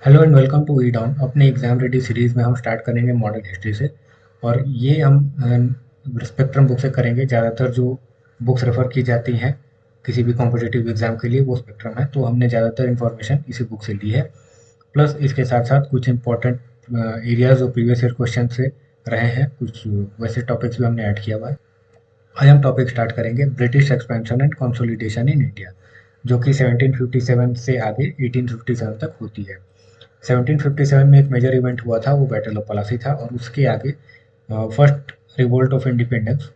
Hello and welcome to E down. अपने exam ready series में हम स्टार्ट करेंगे मॉडर्न हिस्ट्री से। और ये हम स्पेक्ट्रम बुक से करेंगे। ज़्यादातर जो बुक्स रेफर की जाती हैं किसी भी कॉम्पिटिटिव एग्जाम के लिए वो स्पेक्ट्रम है, तो हमने ज़्यादातर इन्फॉर्मेशन इसी बुक से ली है। प्लस इसके साथ साथ कुछ इंपॉर्टेंट एरियाज जो प्रीवियस ईयर क्वेश्चन से रहे हैं, कुछ वैसे टॉपिक्स भी हमने ऐड किया हुआ है। आज हम टॉपिक स्टार्ट करेंगे British expansion and consolidation in India, जो कि 1757 से आगे 1857 तक होती है। 1757 में एक मेजर इवेंट हुआ था, वो बैटल ऑफ पलासी था। और उसके आगे फर्स्ट रिवोल्ट ऑफ इंडिपेंडेंस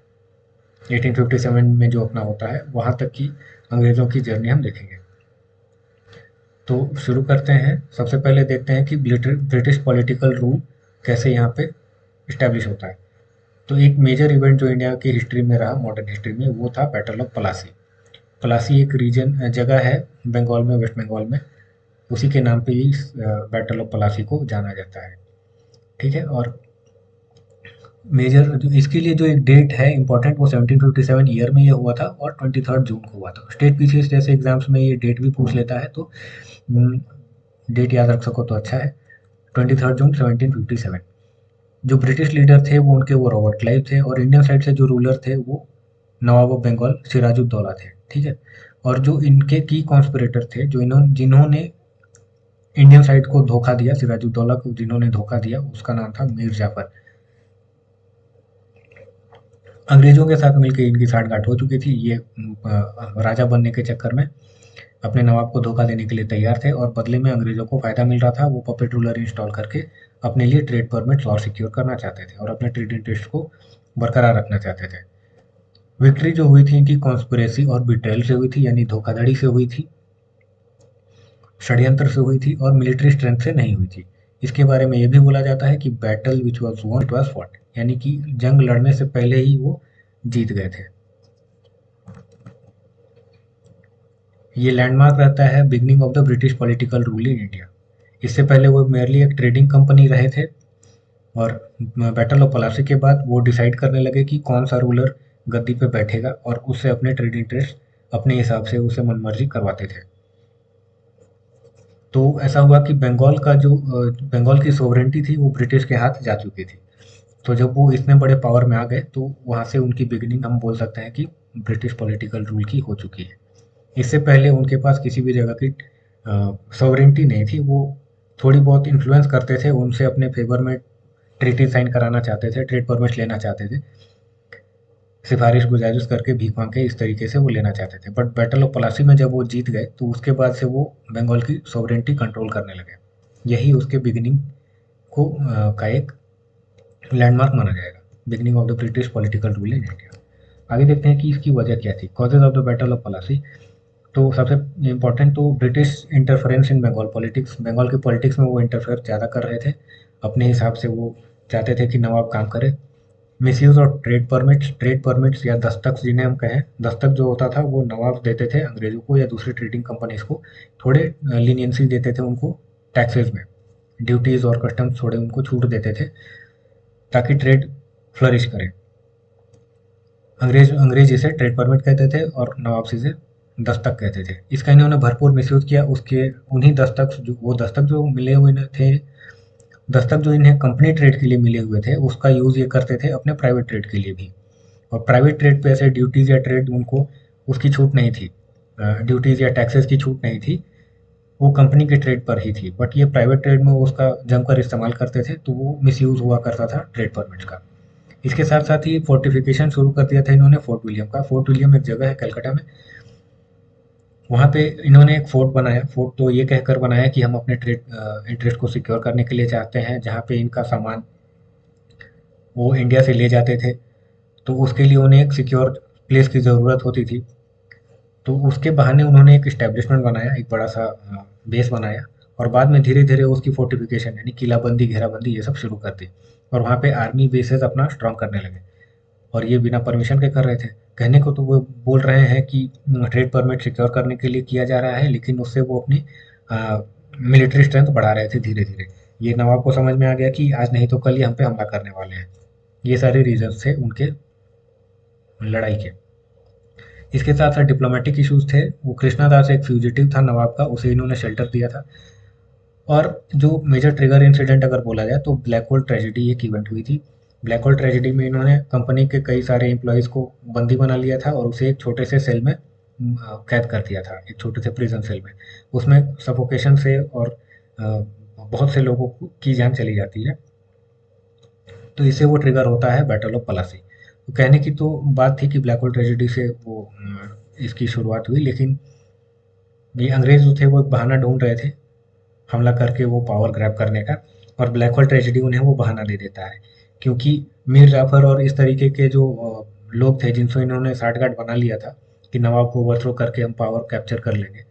1857 में जो अपना होता है, वहाँ तक की अंग्रेज़ों की जर्नी हम देखेंगे। तो शुरू करते हैं। सबसे पहले देखते हैं कि ब्रिटिश पॉलिटिकल रूल कैसे यहाँ पे इस्टेब्लिश होता है। तो एक मेजर इवेंट जो इंडिया की हिस्ट्री में रहा, मॉडर्न हिस्ट्री में, वो था बैटल ऑफ पलासी। पलासी एक रीजन जगह है बंगाल में, वेस्ट बंगाल में। उसी के नाम पे ही बैटल ऑफ पलासी को जाना जाता है। ठीक है। और मेजर जो इसके लिए जो एक डेट है इंपॉर्टेंट, वो 1757 ईयर में ये हुआ था और 23 जून को हुआ था। स्टेट पीसीएस जैसे एग्जाम्स में ये डेट भी पूछ लेता है, तो डेट याद रख सको तो अच्छा है। 23 जून 1757। जो ब्रिटिश लीडर थे वो उनके वो रॉबर्ट क्लाइव थे, और इंडियन साइड से जो रूलर थे वो नवाब ऑफ बंगाल सिराजुद्दौला थे। ठीक है। और जो इनके की कॉन्स्पिरेटर थे, जो जिन्होंने इंडियन साइड को धोखा दिया, सिराजुद्दौला को जिन्होंने धोखा दिया, उसका नाम था मीर जाफर। अंग्रेजों के साथ मिलकर इनकी साठगांठ हो चुकी थी। ये राजा बनने के चक्कर में अपने नवाब को धोखा देने के लिए तैयार थे, और बदले में अंग्रेजों को फायदा मिल रहा था। वो पपेट रूलर इंस्टॉल करके अपने लिए ट्रेड परमिट्स और सिक्योर करना चाहते थे, और अपने ट्रेड इंटरेस्ट को बरकरार रखना चाहते थे। विक्ट्री जो हुई थी इनकी कॉन्स्पिरेसी और बिट्रेयल से हुई थी, यानी धोखाधड़ी से हुई थी, षड्यंत्र से हुई थी, और मिलिट्री स्ट्रेंथ से नहीं हुई थी। इसके बारे में यह भी बोला जाता है कि battle which was won it was fought, यानी कि जंग लड़ने से पहले ही वो जीत गए थे। ये लैंडमार्क रहता है beginning of the British political rule in India. इससे पहले वो मेरली एक ट्रेडिंग कंपनी रहे थे, और बैटल ऑफ पलासी के बाद वो डिसाइड करने लगे कि कौन सा रूलर गद्दी पे बैठेगा, और उससे अपने ट्रेड इंटरेस्ट अपने हिसाब से उसे मनमर्जी करवाते थे। तो ऐसा हुआ कि बंगाल की सोवरेंटी थी वो ब्रिटिश के हाथ जा चुकी थी। तो जब वो इतने बड़े पावर में आ गए, तो वहाँ से उनकी बिगिनिंग हम बोल सकते हैं कि ब्रिटिश पॉलिटिकल रूल की हो चुकी है। इससे पहले उनके पास किसी भी जगह की सॉवरेंटी नहीं थी। वो थोड़ी बहुत इन्फ्लुएंस करते थे, उनसे अपने फेवर में ट्रीटी साइन कराना चाहते थे, ट्रेड परमिट लेना चाहते थे, सिफारिश गुजारिश करके भीख मांग के इस तरीके से वो लेना चाहते थे। बट बैटल ऑफ पलासी में जब वो जीत गए, तो उसके बाद से वो बंगाल की सॉवरेंटी कंट्रोल करने लगे। यही उसके बिगिनिंग का एक लैंडमार्क माना जाएगा, beginning of the British political rule in India. आगे देखते हैं कि इसकी वजह क्या थी, causes of the battle of Plassey. तो सबसे इम्पोर्टेंट तो British interference in Bengal politics. Bengal के पॉलिटिक्स में वो इंटरफेयर ज़्यादा कर रहे थे, अपने हिसाब से वो चाहते थे कि नवाब काम करे। मिसयूज और ट्रेड परमिट्स या दस्तक जिन्हें हम कहें, दस्तक जो होता था वो नवाब देते थे अंग्रेजों को या दूसरी ट्रेडिंग कंपनीज को। थोड़े लीनियंसी देते थे उनको टैक्सेस में, ड्यूटीज और कस्टम्स थोड़े उनको छूट देते थे, ताकि ट्रेड फ्लरिश करे। अंग्रेज इसे ट्रेड परमिट कहते थे, और नवाब से इसे दस्तक कहते थे। इसका इन्होंने भरपूर मिसयूज किया। उसके उन्हीं दस्तक जो मिले हुए थे, दस्तक जो इन्हें कंपनी ट्रेड के लिए मिले हुए थे, उसका यूज़ ये करते थे अपने प्राइवेट ट्रेड के लिए भी। और प्राइवेट ट्रेड पे ऐसे ड्यूटीज़ या ट्रेड उनको उसकी छूट नहीं थी, ड्यूटीज़ या टैक्सेस की छूट नहीं थी। वो कंपनी के ट्रेड पर ही थी, बट ये प्राइवेट ट्रेड में वो उसका जमकर इस्तेमाल करते थे, तो वो मिसयूज़ हुआ करता था ट्रेड परमिट्स का। इसके साथ साथ ही फोर्टिफिकेशन शुरू कर दिया था इन्होंने फोर्ट विलियम का। फोर्ट विलियम एक जगह है कलकत्ता में, वहाँ पे इन्होंने एक फोर्ट बनाया। फोर्ट तो ये कहकर बनाया कि हम अपने ट्रेड इंटरेस्ट को सिक्योर करने के लिए चाहते हैं, जहाँ पे इनका सामान वो इंडिया से ले जाते थे, तो उसके लिए उन्हें एक सिक्योर प्लेस की ज़रूरत होती थी। तो उसके बहाने उन्होंने एक इस्टेब्लिशमेंट बनाया, एक बड़ा सा बेस बनाया, और बाद में धीरे धीरे उसकी फोर्टिफिकेशन यानी किलाबंदी, घेराबंदी ये सब शुरू कर दी, और वहाँ पे आर्मी बेसेस अपना स्ट्रांग करने लगे। और ये बिना परमिशन के कर रहे थे। कहने को तो वो बोल रहे हैं कि ट्रेड परमिट सिक्योर करने के लिए किया जा रहा है, लेकिन उससे वो अपनी मिलिट्री स्ट्रेंथ बढ़ा रहे थे धीरे धीरे। ये नवाब को समझ में आ गया कि आज नहीं तो कल ही हम पे हमला करने वाले हैं। ये सारे रीजन थे उनके लड़ाई के। इसके साथ साथ डिप्लोमेटिक इश्यूज थे। वो कृष्णा दास एक फ्यूजिटिव था नवाब का, उसे इन्होंने शेल्टर दिया था, और जो मेजर ट्रिगर इंसिडेंट अगर बोला जाए तो ब्लैक होल ट्रेजेडी एक इवेंट हुई थी। ब्लैक होल ट्रेजेडी में इन्होंने कंपनी के कई सारे एम्प्लॉयज़ को बंदी बना लिया था और उसे एक छोटे से सेल में कैद कर दिया था, एक छोटे से प्रिजन सेल में। उसमें सफोकेशन से और बहुत से लोगों की जान चली जाती है। तो इससे वो ट्रिगर होता है बैटल ऑफ पलासी। तो कहने की तो बात थी कि ब्लैक होल ट्रेजेडी से वो इसकी शुरुआत हुई, लेकिन ये अंग्रेज जो थे वो एक बहाना ढूंढ रहे थे हमला करके वो पावर ग्रैब करने का, और ब्लैक होल ट्रेजेडी उन्हें वो बहाना दे देता है। क्योंकि मीर जाफर और इस तरीके के जो लोग थे जिनसे इन्होंने साठगांठ बना लिया था कि नवाब को ओवरथ्रो करके हम पावर कैप्चर कर लेंगे,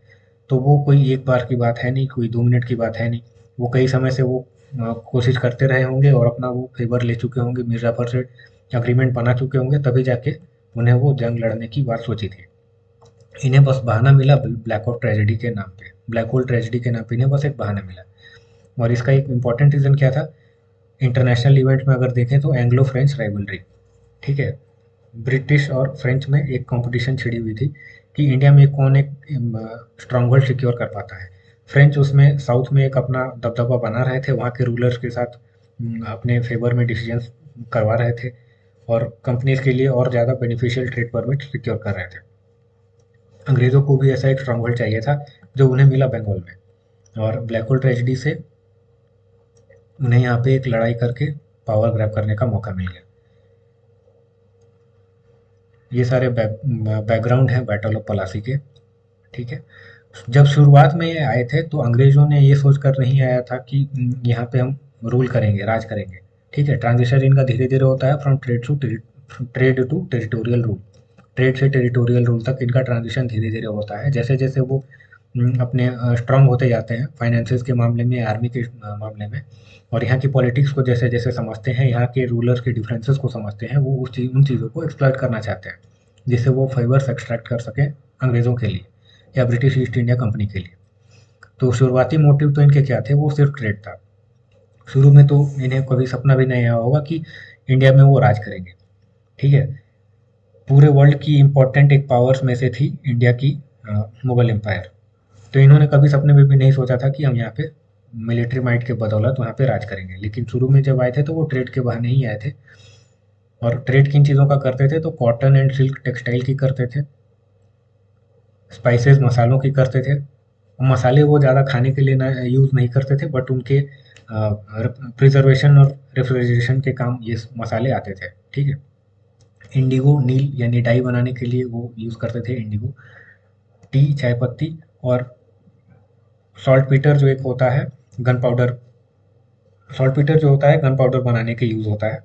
तो वो कोई एक बार की बात है नहीं, कोई 2 मिनट की बात है नहीं। वो कई समय से वो कोशिश करते रहे होंगे और अपना वो फेवर ले चुके होंगे, मीर जाफर से अग्रीमेंट बना चुके होंगे, तभी जाके उन्हें वो जंग लड़ने की बात सोची थी। इन्हें बस बहाना मिला ब्लैक होल ट्रेजेडी के नाम पे, ब्लैक होल ट्रेजेडी के नाम पे इन्हें बस एक बहाना मिला। और इसका एक इम्पॉर्टेंट रीज़न क्या था, इंटरनेशनल इवेंट में अगर देखें तो एंग्लो फ्रेंच राइवलरी, ठीक है, ब्रिटिश और फ्रेंच में एक कंपटीशन छिड़ी हुई थी कि इंडिया में कौन एक स्ट्रांग होल्ड सिक्योर कर पाता है। फ्रेंच उसमें साउथ में एक अपना दबदबा बना रहे थे, वहाँ के रूलर्स के साथ अपने फेवर में डिसीजंस करवा रहे थे और कंपनीज के लिए और ज़्यादा बेनिफिशियल ट्रेड परमिट सिक्योर कर रहे थे। अंग्रेज़ों को भी ऐसा एक स्ट्रांग होल्ड चाहिए था जो उन्हें मिला बंगाल में, और ब्लैक होल ट्रेजेडी से उन्हें यहाँ पे एक लड़ाई करके पावर ग्रैब करने का मौका मिल गया। ये सारे बैकग्राउंड हैं बैटल ऑफ पलासी के, ठीक है। जब शुरुआत में ये आए थे तो अंग्रेज़ों ने ये सोच कर नहीं आया था कि यहाँ पे हम रूल करेंगे, राज करेंगे, ठीक है। ट्रांजिशन इनका धीरे धीरे होता है from trade to territorial rule. Trade से टेरिटोरियल रूल तक इनका ट्रांजिशन धीरे धीरे होता है, जैसे जैसे वो अपने स्ट्रांग होते जाते हैं फाइनेंसेस के मामले में, आर्मी के मामले में, और यहाँ की पॉलिटिक्स को जैसे जैसे समझते हैं, यहाँ के रूलर्स के डिफरेंसेस को समझते हैं, वो उन चीज़ों को एक्सप्लॉइट करना चाहते हैं जिससे वो फेवर्स एक्सट्रैक्ट कर सकें अंग्रेज़ों के लिए या ब्रिटिश ईस्ट इंडिया कंपनी के लिए। तो शुरुआती मोटिव तो इनके क्या थे, वो सिर्फ ट्रेड था। शुरू में तो इन्हें कभी सपना भी नहीं आया होगा कि इंडिया में वो राज करेंगे, ठीक है। पूरे वर्ल्ड की इम्पोर्टेंट एक पावर्स में से थी इंडिया की मुगल एम्पायर। तो इन्होंने कभी सपने में भी नहीं सोचा था कि हम यहाँ पे मिलिट्री माइट के बदौलत वहाँ पे राज करेंगे। लेकिन शुरू में जब आए थे तो वो ट्रेड के बहाने ही आए थे, और ट्रेड किन चीज़ों का करते थे तो कॉटन एंड सिल्क टेक्सटाइल की करते थे, स्पाइसेस मसालों की करते थे। मसाले वो ज़्यादा खाने के लिए ना यूज़ नहीं करते थे, बट उनके प्रिजर्वेशन और रेफ्रिजरेशन के काम ये मसाले आते थे, ठीक है। इंडिगो नील यानी डाई बनाने के लिए वो यूज़ करते थे इंडिगो, टी, चाय पत्ती, और सॉल्ट पीटर जो एक होता है गन पाउडर, सॉल्ट पीटर जो होता है गन पाउडर बनाने के यूज़ होता है।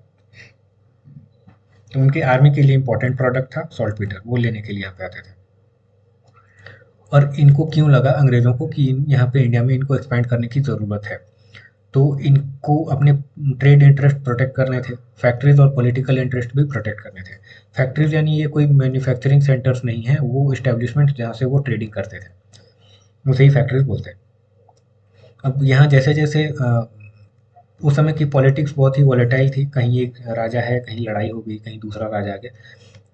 तो उनके आर्मी के लिए इंपॉर्टेंट प्रोडक्ट था सॉल्ट पीटर, वो लेने के लिए यहाँ पे आते थे। और इनको क्यों लगा अंग्रेज़ों को कि यहाँ पे इंडिया में इनको एक्सपैंड करने की ज़रूरत है, तो इनको अपने ट्रेड इंटरेस्ट प्रोटेक्ट करने थे, फैक्ट्रीज और पॉलिटिकल इंटरेस्ट भी प्रोटेक्ट करने थे। फैक्ट्रीज यानी ये कोई मैन्युफैक्चरिंग सेंटर्स नहीं है, वो इस्टेब्लिशमेंट जहाँ से वो ट्रेडिंग करते थे, उसे ही फैक्ट्रीज बोलते हैं। अब यहाँ जैसे जैसे उस समय की पॉलिटिक्स बहुत ही वॉलेटाइल थी, कहीं एक राजा है, कहीं लड़ाई हो गई, कहीं दूसरा राजा आ गया।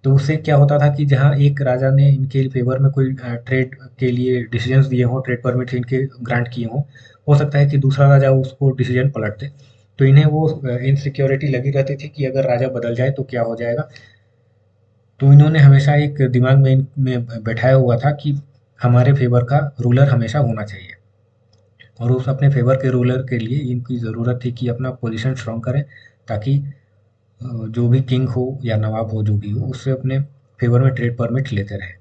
तो उससे क्या होता था कि जहाँ एक राजा ने इनके फेवर में कोई ट्रेड के लिए डिसीजंस दिए हों, ट्रेड परमिट इनके ग्रांट किए हों, हो सकता है कि दूसरा राजा उसको डिसीजन पलट दे। तो इन्हें वो इनसिक्योरिटी लगी रहती थी कि अगर राजा बदल जाए तो क्या हो जाएगा। तो इन्होंने हमेशा एक दिमाग में बैठाया हुआ था कि हमारे फेवर का रूलर हमेशा होना चाहिए, और उस अपने फेवर के रूलर के लिए इनकी ज़रूरत थी कि अपना पोजीशन स्ट्रांग करें, ताकि जो भी किंग हो या नवाब हो, जो भी हो, उससे अपने फेवर में ट्रेड परमिट लेते रहे।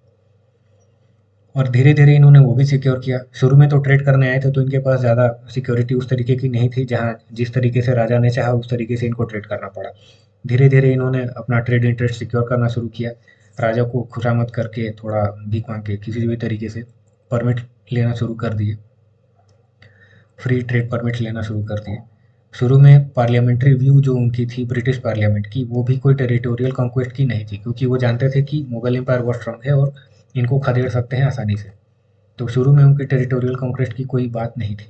और धीरे धीरे इन्होंने वो भी सिक्योर किया। शुरू में तो ट्रेड करने आए थे तो इनके पास ज़्यादा सिक्योरिटी उस तरीके की नहीं थी, जहाँ जिस तरीके से राजा ने चाहा उस तरीके से इनको ट्रेड करना पड़ा। धीरे धीरे इन्होंने अपना ट्रेड इंटरेस्ट सिक्योर करना शुरू किया, राजा को खुशामद करके, थोड़ा भीख मांग के, किसी भी तरीके से परमिट लेना शुरू कर दिए, फ्री ट्रेड परमिट लेना शुरू कर दिए। शुरू में पार्लियामेंट्री व्यू जो उनकी थी ब्रिटिश पार्लियामेंट की, वो भी कोई टेरिटोरियल कॉन्क्वेस्ट की नहीं थी, क्योंकि वो जानते थे कि मुगल एम्पायर बहुत स्ट्रांग है और इनको खदेड़ सकते हैं आसानी से। तो शुरू में उनकी टेरिटोरियल कॉन्क्वेस्ट की कोई बात नहीं थी।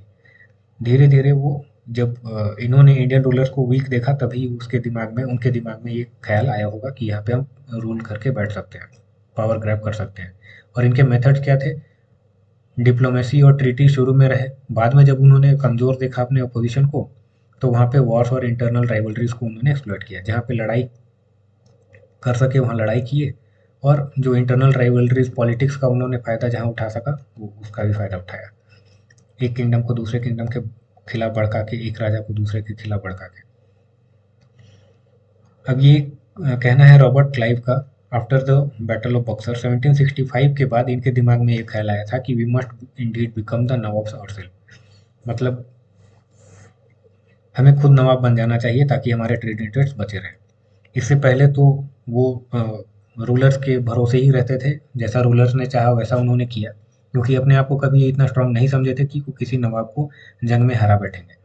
धीरे धीरे वो जब इन्होंने इंडियन रूलर्स को वीक देखा, तभी उनके दिमाग में ये ख्याल आया होगा कि यहाँ पे हम रूल करके बैठ सकते हैं, पावर ग्रैब कर सकते हैं। और इनके मेथड्स क्या थे, डिप्लोमेसी और ट्रीटी शुरू में रहे, बाद में जब उन्होंने कमज़ोर देखा अपने अपोजिशन को, तो वहाँ पे वॉर्स और इंटरनल राइवलरीज को उन्होंने एक्सप्लॉइट किया, जहाँ पे लड़ाई कर सके वहाँ लड़ाई किए, और जो इंटरनल राइवलरीज पॉलिटिक्स का उन्होंने फ़ायदा जहाँ उठा सका वो उसका भी फ़ायदा उठाया, एक किंगडम को दूसरे किंगडम के खिलाफ भड़का के, एक राजा को दूसरे के खिलाफ भड़का के। अब ये कहना है रॉबर्ट क्लाइव का, after the battle of Buxar 1765 के बाद इनके दिमाग में ये ख्याल आया था कि we must indeed become the nawabs ourself, मतलब हमें खुद नवाब बन जाना चाहिए ताकि हमारे ट्रेड इंटरेस्ट बचे रहें। इससे पहले तो वो रूलर्स के भरोसे ही रहते थे, जैसा रूलर्स ने चाहा वैसा उन्होंने किया, क्योंकि अपने आप को कभी इतना स्ट्रांग नहीं समझे थे कि वो किसी नवाब को जंग में हरा बैठेंगे।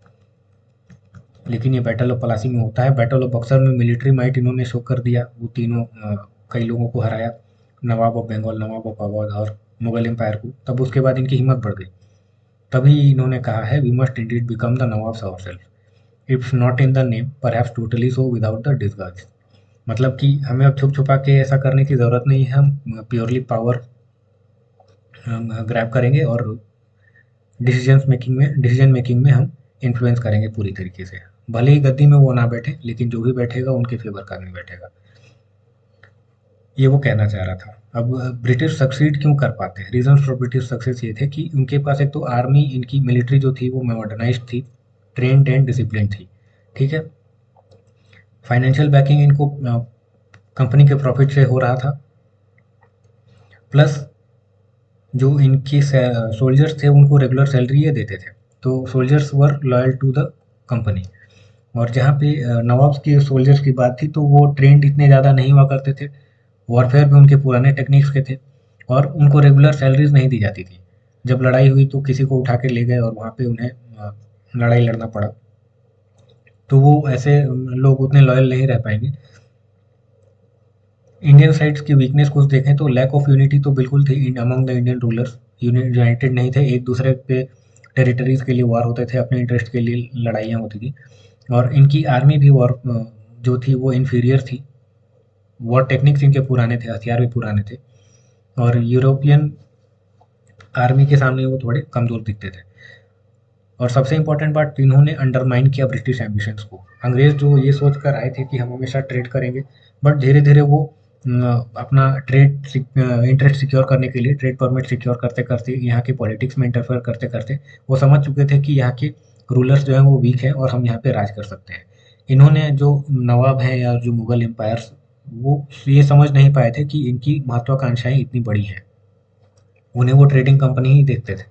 लेकिन ये बैटल ऑफ पलासी में होता है। बैटल ऑफ बक्सर में मिलिट्री माइट इन्होंने शो कर दिया, वो तीनों कई लोगों को हराया, नवाब ऑफ बंगाल, नवाब ऑफ अवध और मुगल एम्पायर को। तब उसके बाद इनकी हिम्मत बढ़ गई, तभी इन्होंने कहा है we must indeed become the nawabs ourself, it's not in the name perhaps totally so without the disguise. मतलब कि हमें अब छुप छुपा के ऐसा करने की ज़रूरत नहीं है, हम प्योरली पावर ग्रैब करेंगे और डिसीजन मेकिंग में हम इन्फ्लुएंस करेंगे पूरी तरीके से। भले ही गद्दी में वो ना बैठे, लेकिन जो भी बैठेगा उनके फेवर का नहीं बैठेगा, ये वो कहना चाह रहा था। अब ब्रिटिश सक्सीड क्यों कर पाते हैं, रीजन फॉर ब्रिटिश सक्सेस ये थे कि उनके पास एक तो आर्मी, इनकी मिलिट्री जो थी वो मॉडर्नाइज्ड थी, ट्रेंड एंड डिसिप्लिन थी, ठीक है। फाइनेंशियल बैकिंग इनको कंपनी के प्रॉफिट से हो रहा था, प्लस जो इनके सोल्जर्स थे उनको रेगुलर सैलरी ये देते थे, तो soldiers were loyal to the company. और जहाँ पे नवाब्स के सोल्जर्स की बात थी, तो वो ट्रेंड इतने ज़्यादा नहीं हुआ करते थे, वॉरफेयर भी उनके पुराने टेक्निक्स के थे, और उनको रेगुलर सैलरीज नहीं दी जाती थी। जब लड़ाई हुई तो किसी को उठा के ले गए और वहाँ पे उन्हें लड़ाई लड़ना पड़ा, तो वो ऐसे लोग उतने लॉयल नहीं रह पाएंगे। इंडियन साइड्स की वीकनेस कुछ देखें तो लैक ऑफ यूनिटी तो बिल्कुल थी among the Indian rulers, United नहीं थे, एक दूसरे पे टेरिटरीज के लिए वार होते थे, अपने इंटरेस्ट के लिए लड़ाइयाँ होती थी, और इनकी आर्मी भी वॉर जो थी वो इन्फीरियर थी, वॉर टेक्निक्स इनके पुराने थे, हथियार भी पुराने थे, और यूरोपियन आर्मी के सामने वो थोड़े कमज़ोर दिखते थे। और सबसे इम्पोर्टेंट बात, इन्होंने अंडरमाइन किया ब्रिटिश एम्बिशंस को। अंग्रेज जो ये सोच कर आए थे कि हम हमेशा ट्रेड करेंगे, बट धीरे धीरे वो अपना ट्रेड इंटरेस्ट सिक्योर करने के लिए ट्रेड परमिट सिक्योर करते करते, यहाँ की पॉलिटिक्स में इंटरफेयर करते करते वो समझ चुके थे कि यहाँ के रूलर्स जो हैं वो वीक हैं और हम यहाँ पे राज कर सकते हैं। इन्होंने जो नवाब हैं या जो मुगल एम्पायर्स, वो ये समझ नहीं पाए थे कि इनकी महत्वाकांक्षाएं इतनी बड़ी हैं, उन्हें वो ट्रेडिंग कंपनी ही देखते थे।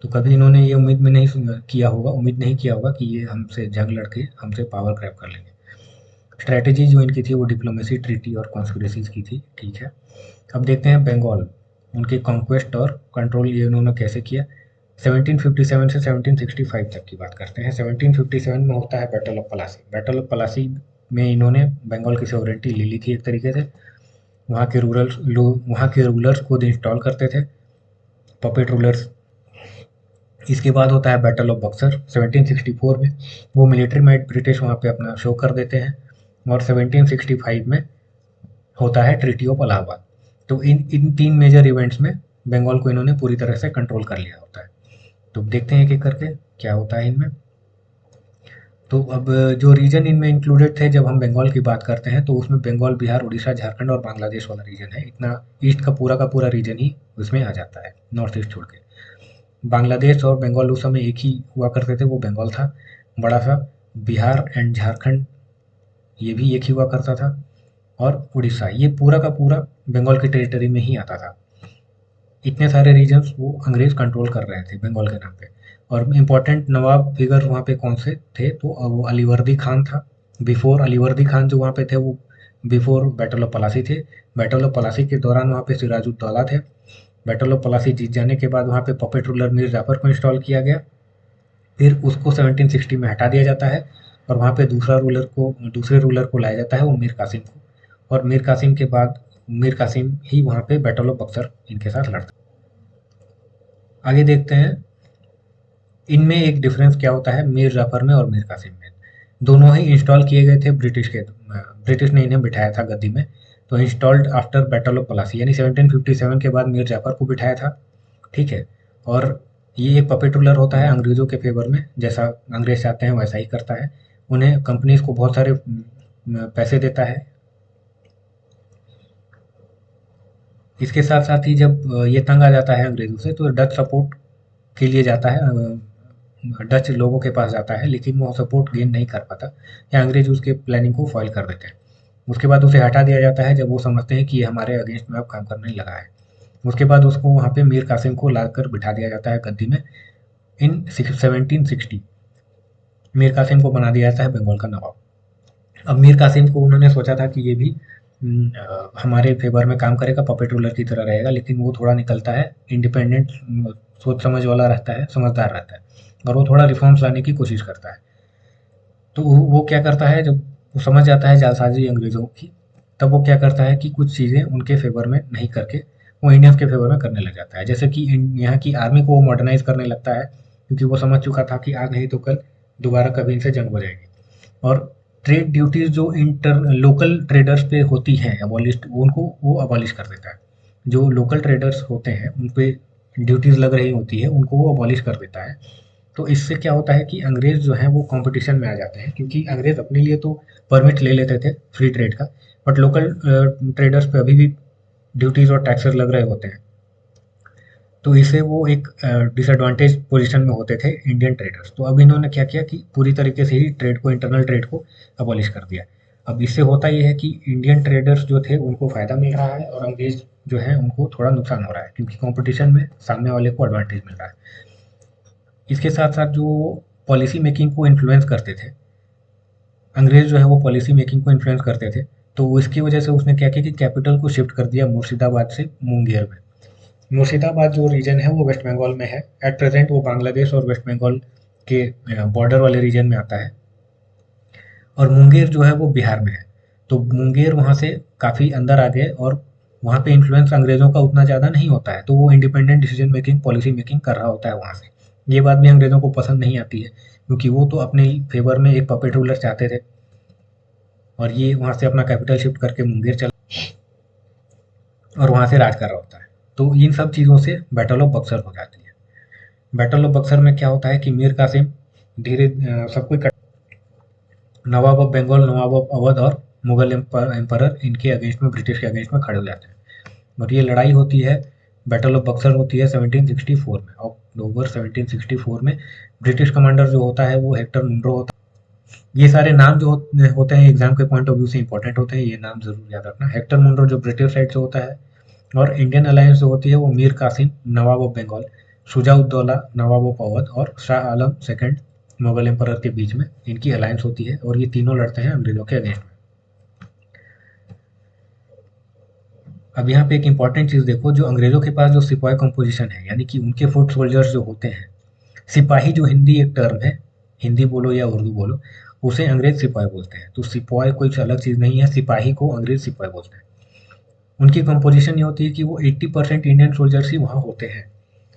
तो कभी इन्होंने ये उम्मीद नहीं किया होगा कि ये हमसे जंग लड़के हमसे पावर ग्रैब कर लेंगे। स्ट्रैटेजी जो इनकी थी वो डिप्लोमेसी, ट्रीटी और कॉन्स्पिरेसीज की थी, ठीक है। अब देखते हैं बंगाल, उनकी कॉन्क्वेस्ट और कंट्रोल ये उन्होंने कैसे किया। 1757 से 1765 तक की बात करते हैं। 1757 में होता है battle of Plassey. Battle of Plassey में इन्होंने बंगाल की सॉवरेंटी ले ली थी एक तरीके से। वहाँ के रूलर्स खुद इंस्टॉल करते थे, पपेट रूलर्स। इसके बाद होता है बैटल ऑफ बक्सर 1764 में, वो मिलिट्री माइट ब्रिटिश वहाँ पे अपना शो कर देते हैं, और 1765 में होता है ट्रीटी ऑफ इलाहाबाद। तो इन इन तीन मेजर इवेंट्स में बंगाल को इन्होंने पूरी तरह से कंट्रोल कर लिया होता है। तो देखते हैं एक एक करके क्या होता है इनमें। तो अब जो रीजन इनमें इंक्लूडेड थे, जब हम बंगाल की बात करते हैं तो उसमें बंगाल, बिहार, उड़ीसा, झारखंड और बांग्लादेश वाला रीजन है। इतना ईस्ट का पूरा रीजन ही उसमें आ जाता है, नॉर्थ ईस्ट छोड़ के। बांग्लादेश और बंगाल उस समय एक ही हुआ करते थे, वो बंगाल था बड़ा सा। बिहार एंड झारखंड ये भी एक ही हुआ करता था, और उड़ीसा ये पूरा का पूरा बंगाल की टेरिटरी में ही आता था। इतने सारे रीजन्स वो अंग्रेज कंट्रोल कर रहे थे बंगाल के नाम पे। और इम्पोर्टेंट नवाब फिगर वहाँ पे कौन से थे, तो वो अलीवर्दी खान था। बिफोर अलीवर्दी खान जो वहाँ पे थे वो बिफोर बैटल ऑफ पलासी थे। बैटल ऑफ पलासी के दौरान वहाँ पे सिराजुद्दौला थे। बैटल ऑफ पलासी जीत जाने के बाद वहाँ पे पपेट रूलर मीर जाफर को इंस्टॉल किया गया। फिर उसको 1760 में हटा दिया जाता है, और वहाँ पे दूसरे रूलर को लाया जाता है, वो मीर कासिम को। और मीर कासिम के बाद मीर कासिम ही वहाँ पे बैटल ऑफ बक्सर इनके साथ लड़ता है। आगे देखते हैं इनमें एक डिफरेंस क्या होता है मीर जाफर में और मीर कासिम में। दोनों ही इंस्टॉल किए गए थे ब्रिटिश ने इन्हें बिठाया था गद्दी में। तो installed after battle of Plassey, यानी 1757 के बाद मीर जाफर को बिठाया था, ठीक है। और ये एक पपेट रूलर होता है अंग्रेज़ों के फेवर में, जैसा अंग्रेज़ चाहते हैं वैसा ही करता है। उन्हें कंपनीज़ को बहुत सारे पैसे देता है। इसके साथ-साथ ही जब ये तंग आ जाता है अंग्रेज़ों से तो डच सपोर्ट के लिए जाता है, डच लोगों के पास जाता है, लेकिन वो सपोर्ट गेन नहीं कर पाता या अंग्रेज उसके प्लानिंग को फॉइल कर देते हैं। उसके बाद उसे हटा दिया जाता है जब वो समझते हैं कि ये हमारे अगेंस्ट में अब काम करने लगा है। उसके बाद उसको वहाँ पे मीर कासिम को लाकर बिठा दिया जाता है गद्दी में। इन 1760 मीर कासिम को बना दिया जाता है बंगाल का नवाब। अब मीर कासिम को उन्होंने सोचा था कि ये भी हमारे फेवर में काम करेगा, पपेट रूलर की तरह रहेगा, लेकिन वो थोड़ा निकलता है इंडिपेंडेंट, सोच समझ वाला रहता है, समझदार रहता है और वो थोड़ा रिफॉर्म्स लाने की कोशिश करता है। तो वो क्या करता है, जब वो समझ जाता है जालसाजी अंग्रेज़ों की, तब वो क्या करता है कि कुछ चीज़ें उनके फेवर में नहीं करके वो इंडियंस के फेवर में करने लग जाता है। जैसे कि यहाँ की आर्मी को वो मॉडर्नाइज करने लगता है, क्योंकि वो समझ चुका था कि आज नहीं तो कल दोबारा कभी इनसे जंग हो जाएगी। और ट्रेड ड्यूटीज़ जो इंटर लोकल ट्रेडर्स पे होती हैं अबॉलिश, उनको वो अबॉलिश कर देता है। जो लोकल ट्रेडर्स होते हैं उन पे ड्यूटीज़ लग रही होती है, उनको वो अबॉलिश कर देता है। तो इससे क्या होता है कि अंग्रेज़ जो हैं वो कॉम्पिटिशन में आ जाते हैं, क्योंकि अंग्रेज़ अपने लिए तो परमिट ले लेते थे फ्री ट्रेड का, बट लोकल ट्रेडर्स पे अभी भी ड्यूटीज़ और टैक्सेस लग रहे होते हैं। तो इससे वो एक डिसएडवांटेज पोजीशन में होते थे इंडियन ट्रेडर्स। तो अब इन्होंने क्या किया कि पूरी तरीके से ही ट्रेड को, इंटरनल ट्रेड को अबॉलिश कर दिया। अब इससे होता ये है कि इंडियन ट्रेडर्स जो थे उनको फ़ायदा मिल रहा है और अंग्रेज़ जो है उनको थोड़ा नुकसान हो रहा है, क्योंकि कॉम्पिटिशन में सामने वाले को एडवांटेज मिल रहा है। इसके साथ-साथ जो पॉलिसी मेकिंग को इन्फ्लुएंस करते थे, अंग्रेज़ जो है वो पॉलिसी मेकिंग को इन्फ्लुएंस करते थे, तो इसकी वजह से उसने क्या किया कि कैपिटल को शिफ्ट कर दिया मुर्शिदाबाद से मुंगेर में। मुर्शिदाबाद जो रीजन है वो वेस्ट बंगाल में है। एट प्रेजेंट वो बांग्लादेश और वेस्ट बंगाल के बॉर्डर वाले रीजन में आता है और मुंगेर जो है वो बिहार में है। तो मुंगेर वहाँ से काफ़ी अंदर आ गए और वहाँ पे इन्फ्लुएंस अंग्रेज़ों का उतना ज़्यादा नहीं होता है, तो वो independent decision making, policy making कर रहा होता है वहाँ से। ये बात भी अंग्रेज़ों को पसंद नहीं आती है, क्योंकि वो तो अपने फेवर में एक पपेट रूलर चाहते थे और ये वहाँ से अपना कैपिटल शिफ्ट करके मुंगेर चला और वहाँ से राज कर रहा होता है। तो इन सब चीज़ों से बैटल ऑफ बक्सर हो जाती है। बैटल ऑफ बक्सर में क्या होता है कि मीर कासिम धीरे सबको नवाब ऑफ बंगाल, नवाब ऑफ अवध और मुगल एम्परर इनके अगेंस्ट में, ब्रिटिश के अगेंस्ट में खड़े हो जाते हैं और ये लड़ाई होती है, बैटल ऑफ बक्सर होती है 1764 में, अक्टूबर 1764 में। ब्रिटिश कमांडर जो होता है वो हेक्टर मुनरो होता है। ये सारे नाम जो होते हैं एग्जाम के पॉइंट ऑफ व्यू से इंपॉर्टेंट होते हैं, ये नाम जरूर याद रखना। हेक्टर मुनरो जो ब्रिटिश साइड से होता है और इंडियन अलायंस जो होती है वो मीर कासिम नवाब ऑफ बंगाल, शुजाउद्दौला नवाब ऑफ अवध और शाह आलम सेकंड मुगल एम्परर के बीच में इनकी अलायंस होती है और ये तीनों लड़ते हैं अंग्रेजों के अगेंस्ट में। अब यहाँ पे एक इंपॉर्टेंट चीज़ देखो, जो अंग्रेजों के पास जो सिपाही कंपोजिशन है, यानी कि उनके फुट सोल्जर्स जो होते हैं, सिपाही जो हिंदी एक टर्म है, हिंदी बोलो या उर्दू बोलो, उसे अंग्रेज सिपाही बोलते हैं। तो सिपाही कोई अलग चीज़ नहीं है, सिपाही को अंग्रेज सिपाही बोलते हैं। उनकी कंपोजिशन ये होती है कि वो 80% इंडियन सोल्जर्स ही वहाँ होते हैं।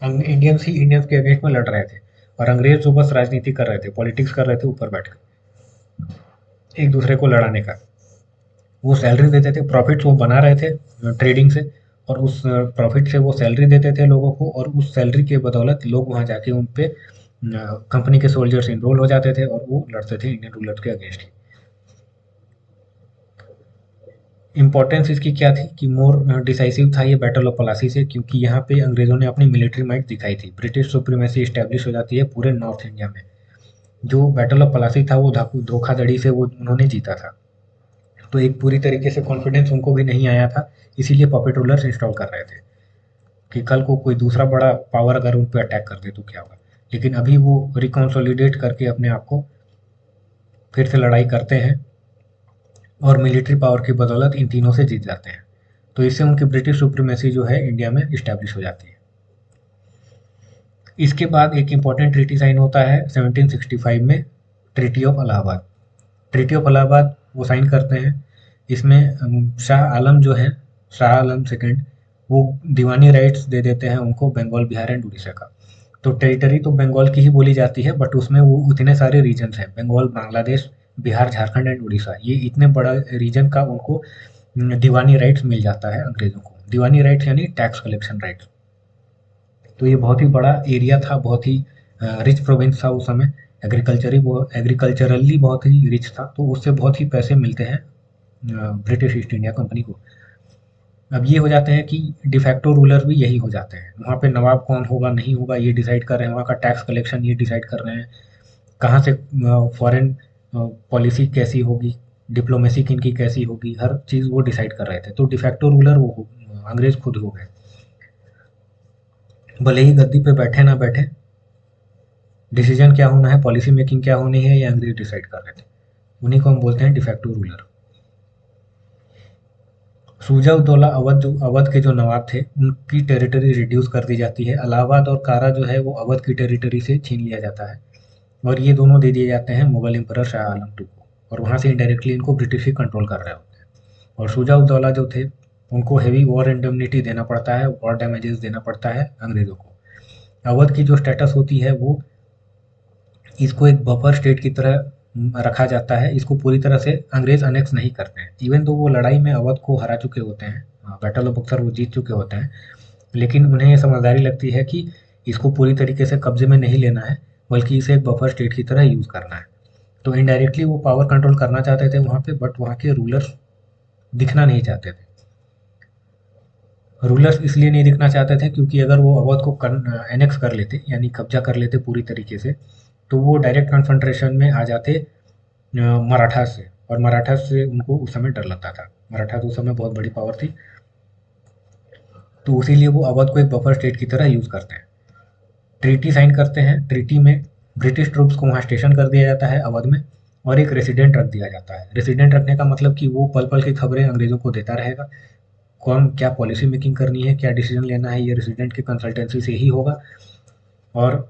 इंडियंस ही इंडियंस के अगेंस्ट में लड़ रहे थे और अंग्रेज तो बस राजनीति कर रहे थे, पॉलिटिक्स कर रहे थे ऊपर बैठकर एक दूसरे को लड़ाने का। वो सैलरी देते थे, प्रॉफिट्स वो बना रहे थे ट्रेडिंग से और उस प्रॉफिट से वो सैलरी देते थे लोगों को और उस सैलरी के बदौलत लोग वहाँ जाके उन पे कंपनी के सोल्जर्स इनरोल हो जाते थे और वो लड़ते थे इंडियन रूलर्स के अगेंस्ट। इम्पोर्टेंस इसकी क्या थी कि मोर डिसाइसिव था ये बैटल ऑफ पलासी से, क्योंकि यहाँ पे अंग्रेज़ों ने अपनी मिलिट्री माइट दिखाई थी। ब्रिटिश सुप्रीमेसी इस्टेब्लिश हो जाती है पूरे नॉर्थ इंडिया में। जो बैटल ऑफ पलासी था वो धोखाधड़ी से वो उन्होंने जीता था, तो एक पूरी तरीके से कॉन्फिडेंस उनको भी नहीं आया था, इसीलिए पपेट रूलर्स इंस्टॉल कर रहे थे कि कल को कोई दूसरा बड़ा पावर अगर उन पर अटैक कर दे तो क्या होगा। लेकिन अभी वो रिकॉन्सोलिडेट करके अपने आप को फिर से लड़ाई करते हैं और मिलिट्री पावर की बदौलत इन तीनों से जीत जाते हैं। तो इससे उनकी ब्रिटिश सुप्रीमेसी जो है इंडिया में इस्टेब्लिश हो जाती है। इसके बाद एक इम्पॉर्टेंट ट्रीटी साइन होता है 1765 में, treaty of Allahabad. Treaty of Allahabad वो साइन करते हैं। इसमें शाह आलम जो है, शाह आलम सेकंड, वो दीवानी राइट्स दे देते हैं उनको बंगाल, बिहार एंड उड़ीसा का। तो टेरिटरी तो बंगाल की ही बोली जाती है, बट उसमें वो इतने सारे रीजन्स हैं, बंगाल, बांग्लादेश, बिहार, झारखंड एंड उड़ीसा, ये इतने बड़ा रीजन का उनको दीवानी राइट्स मिल जाता है अंग्रेजों को। दीवानी राइट्स यानी टैक्स कलेक्शन राइट्स। तो ये बहुत ही बड़ा एरिया था, बहुत ही रिच प्रोविंस था उस समय, एग्रीकल्चरली बहुत ही रिच था, तो उससे बहुत ही पैसे मिलते हैं ब्रिटिश ईस्ट इंडिया कंपनी को। अब ये हो जाते हैं कि डिफैक्टो रूलर भी यही हो जाते हैं, वहाँ पे नवाब कौन होगा नहीं होगा ये डिसाइड कर रहे हैं, वहाँ का टैक्स कलेक्शन ये डिसाइड कर रहे हैं, कहाँ से फॉरेन पॉलिसी कैसी होगी, डिप्लोमेसी किनकी कैसी होगी, हर चीज़ वो डिसाइड कर रहे थे। तो डिफैक्टो रूलर वो अंग्रेज खुद हो गए, भले ही गद्दी पे बैठे ना बैठे, डिसीजन क्या होना है, पॉलिसी मेकिंग क्या होनी है, ये अंग्रेज डिसाइड कर रहे थे। उन्हीं को हम बोलते हैं डिफैक्टो रूलर। सूजा उद्दौला अवध के जो नवाब थे उनकी टेरिटरी रिड्यूस कर दी जाती है, इलाहाबाद और कारा जो है वो अवध की टेरिटरी से छीन लिया जाता है, और ये दोनों दे दिए जाते हैं मुगल एम्परर शाह आलम टू को, और वहाँ से इनडायरेक्टली इनको ब्रिटिश ही कंट्रोल कर रहे होते हैं। और सूजा उद्दौला जो थे उनको हेवी वॉर इंडemnity देना पड़ता है, वॉर डैमेजेस देना पड़ता है अंग्रेज़ों को। अवध की जो स्टेटस होती है वो इसको एक बफर स्टेट की तरह रखा जाता है, इसको पूरी तरह से अंग्रेज अनेक्स नहीं करते हैं, इवन तो वो लड़ाई में अवध को हरा चुके होते हैं, बैटल ऑफ बक्सर वो जीत चुके होते हैं, लेकिन उन्हें ये समझदारी लगती है कि इसको पूरी तरीके से कब्जे में नहीं लेना है, बल्कि इसे एक बफर स्टेट की तरह यूज़ करना है। तो इनडायरेक्टली वो पावर कंट्रोल करना चाहते थे वहाँ पे, बट वहाँ के रूलर्स दिखना नहीं चाहते थे। रूलर्स इसलिए नहीं दिखना चाहते थे क्योंकि अगर वो अवध को एनेक्स कर लेते, यानी कब्जा कर लेते पूरी तरीके से, तो वो डायरेक्ट कन्फ्रंटेशन में आ जाते मराठा से, और मराठा से उनको उस समय डर लगता था, मराठा तो उस समय बहुत बड़ी पावर थी, तो इसीलिए वो अवध को एक बफर स्टेट की तरह यूज़ करते हैं। ट्रीटी साइन करते हैं, ट्रीटी में ब्रिटिश ट्रूप्स को वहाँ स्टेशन कर दिया जाता है अवध में, और एक रेसिडेंट रख दिया जाता है। रेसिडेंट रखने का मतलब कि वो पल पल की खबरें अंग्रेज़ों को देता रहेगा, कौन क्या पॉलिसी मेकिंग करनी है, क्या डिसीजन लेना है, ये रेसिडेंट की कंसल्टेंसी से ही होगा, और